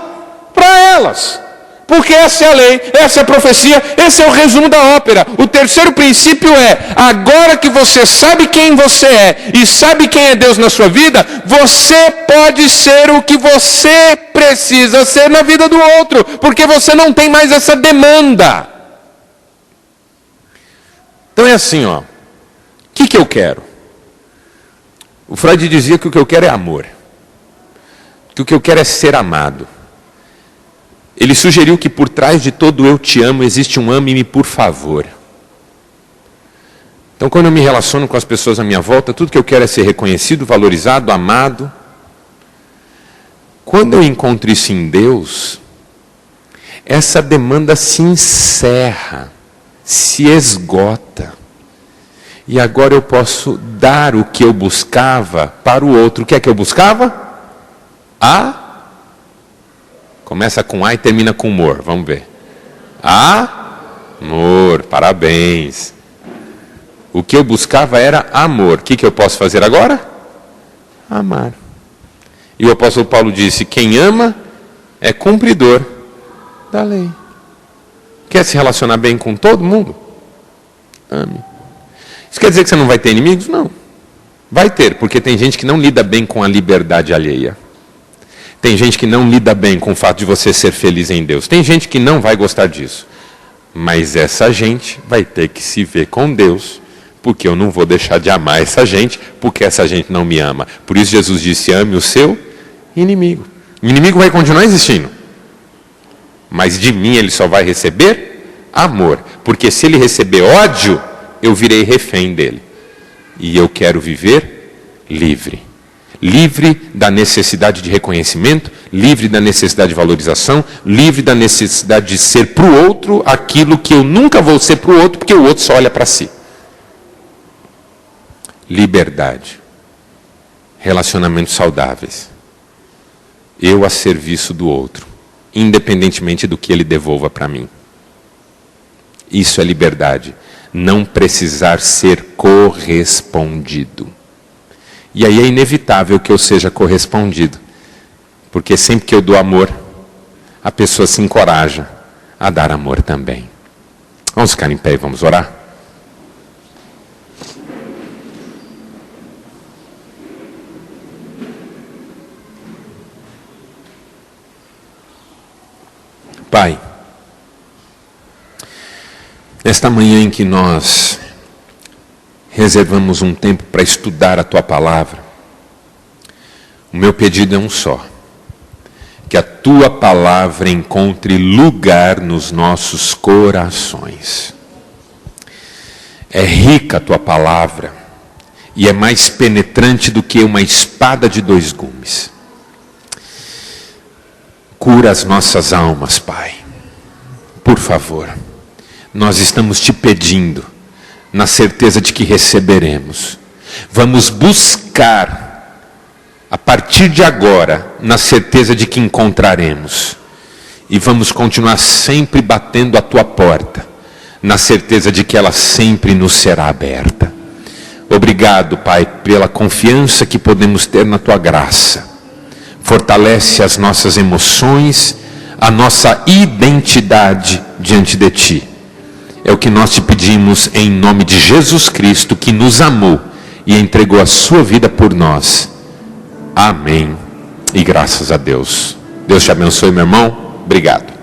A: para elas. Porque essa é a lei, essa é a profecia, esse é o resumo da ópera. O terceiro princípio é, agora que você sabe quem você é e sabe quem é Deus na sua vida, você pode ser o que você precisa ser na vida do outro, porque você não tem mais essa demanda. Então é assim, ó. O que eu quero? O Freud dizia que o que eu quero é amor, que o que eu quero é ser amado. Ele sugeriu que por trás de todo eu te amo existe um ame-me por favor. Então, quando eu me relaciono com as pessoas à minha volta, tudo que eu quero é ser reconhecido, valorizado, amado. Quando eu encontro isso em Deus, essa demanda se encerra, se esgota. E agora eu posso dar o que eu buscava para o outro. O que é que eu buscava? Começa com A e termina com amor. Vamos ver. Amor. Parabéns. O que eu buscava era amor. O que eu posso fazer agora? Amar. E o apóstolo Paulo disse: quem ama é cumpridor da lei. Quer se relacionar bem com todo mundo? Ame. Isso quer dizer que você não vai ter inimigos? Não. Vai ter, porque tem gente que não lida bem com a liberdade alheia. Tem gente que não lida bem com o fato de você ser feliz em Deus. Tem gente que não vai gostar disso. Mas essa gente vai ter que se ver com Deus, porque eu não vou deixar de amar essa gente, porque essa gente não me ama. Por isso Jesus disse: ame o seu inimigo. O inimigo vai continuar existindo, mas de mim ele só vai receber amor. Porque se ele receber ódio, eu virei refém dele. E eu quero viver livre. Livre da necessidade de reconhecimento, livre da necessidade de valorização, livre da necessidade de ser para o outro aquilo que eu nunca vou ser para o outro, porque o outro só olha para si. Liberdade. Relacionamentos saudáveis. Eu a serviço do outro, independentemente do que ele devolva para mim. Isso é liberdade. Não precisar ser correspondido. E aí é inevitável que eu seja correspondido. Porque sempre que eu dou amor, a pessoa se encoraja a dar amor também. Vamos ficar em pé e vamos orar? Pai, nesta manhã em que nós reservamos um tempo para estudar a Tua Palavra, o meu pedido é um só: que a Tua Palavra encontre lugar nos nossos corações. É rica a Tua Palavra e é mais penetrante do que uma espada de 2 gumes. Cura as nossas almas, Pai. Por favor, nós estamos Te pedindo, na certeza de que receberemos. Vamos buscar, a partir de agora, na certeza de que encontraremos. E vamos continuar sempre batendo a Tua porta, na certeza de que ela sempre nos será aberta. Obrigado, Pai, pela confiança que podemos ter na Tua graça. Fortalece as nossas emoções, a nossa identidade diante de Ti. É o que nós Te pedimos em nome de Jesus Cristo, que nos amou e entregou a Sua vida por nós. Amém. E graças a Deus. Deus te abençoe, meu irmão. Obrigado.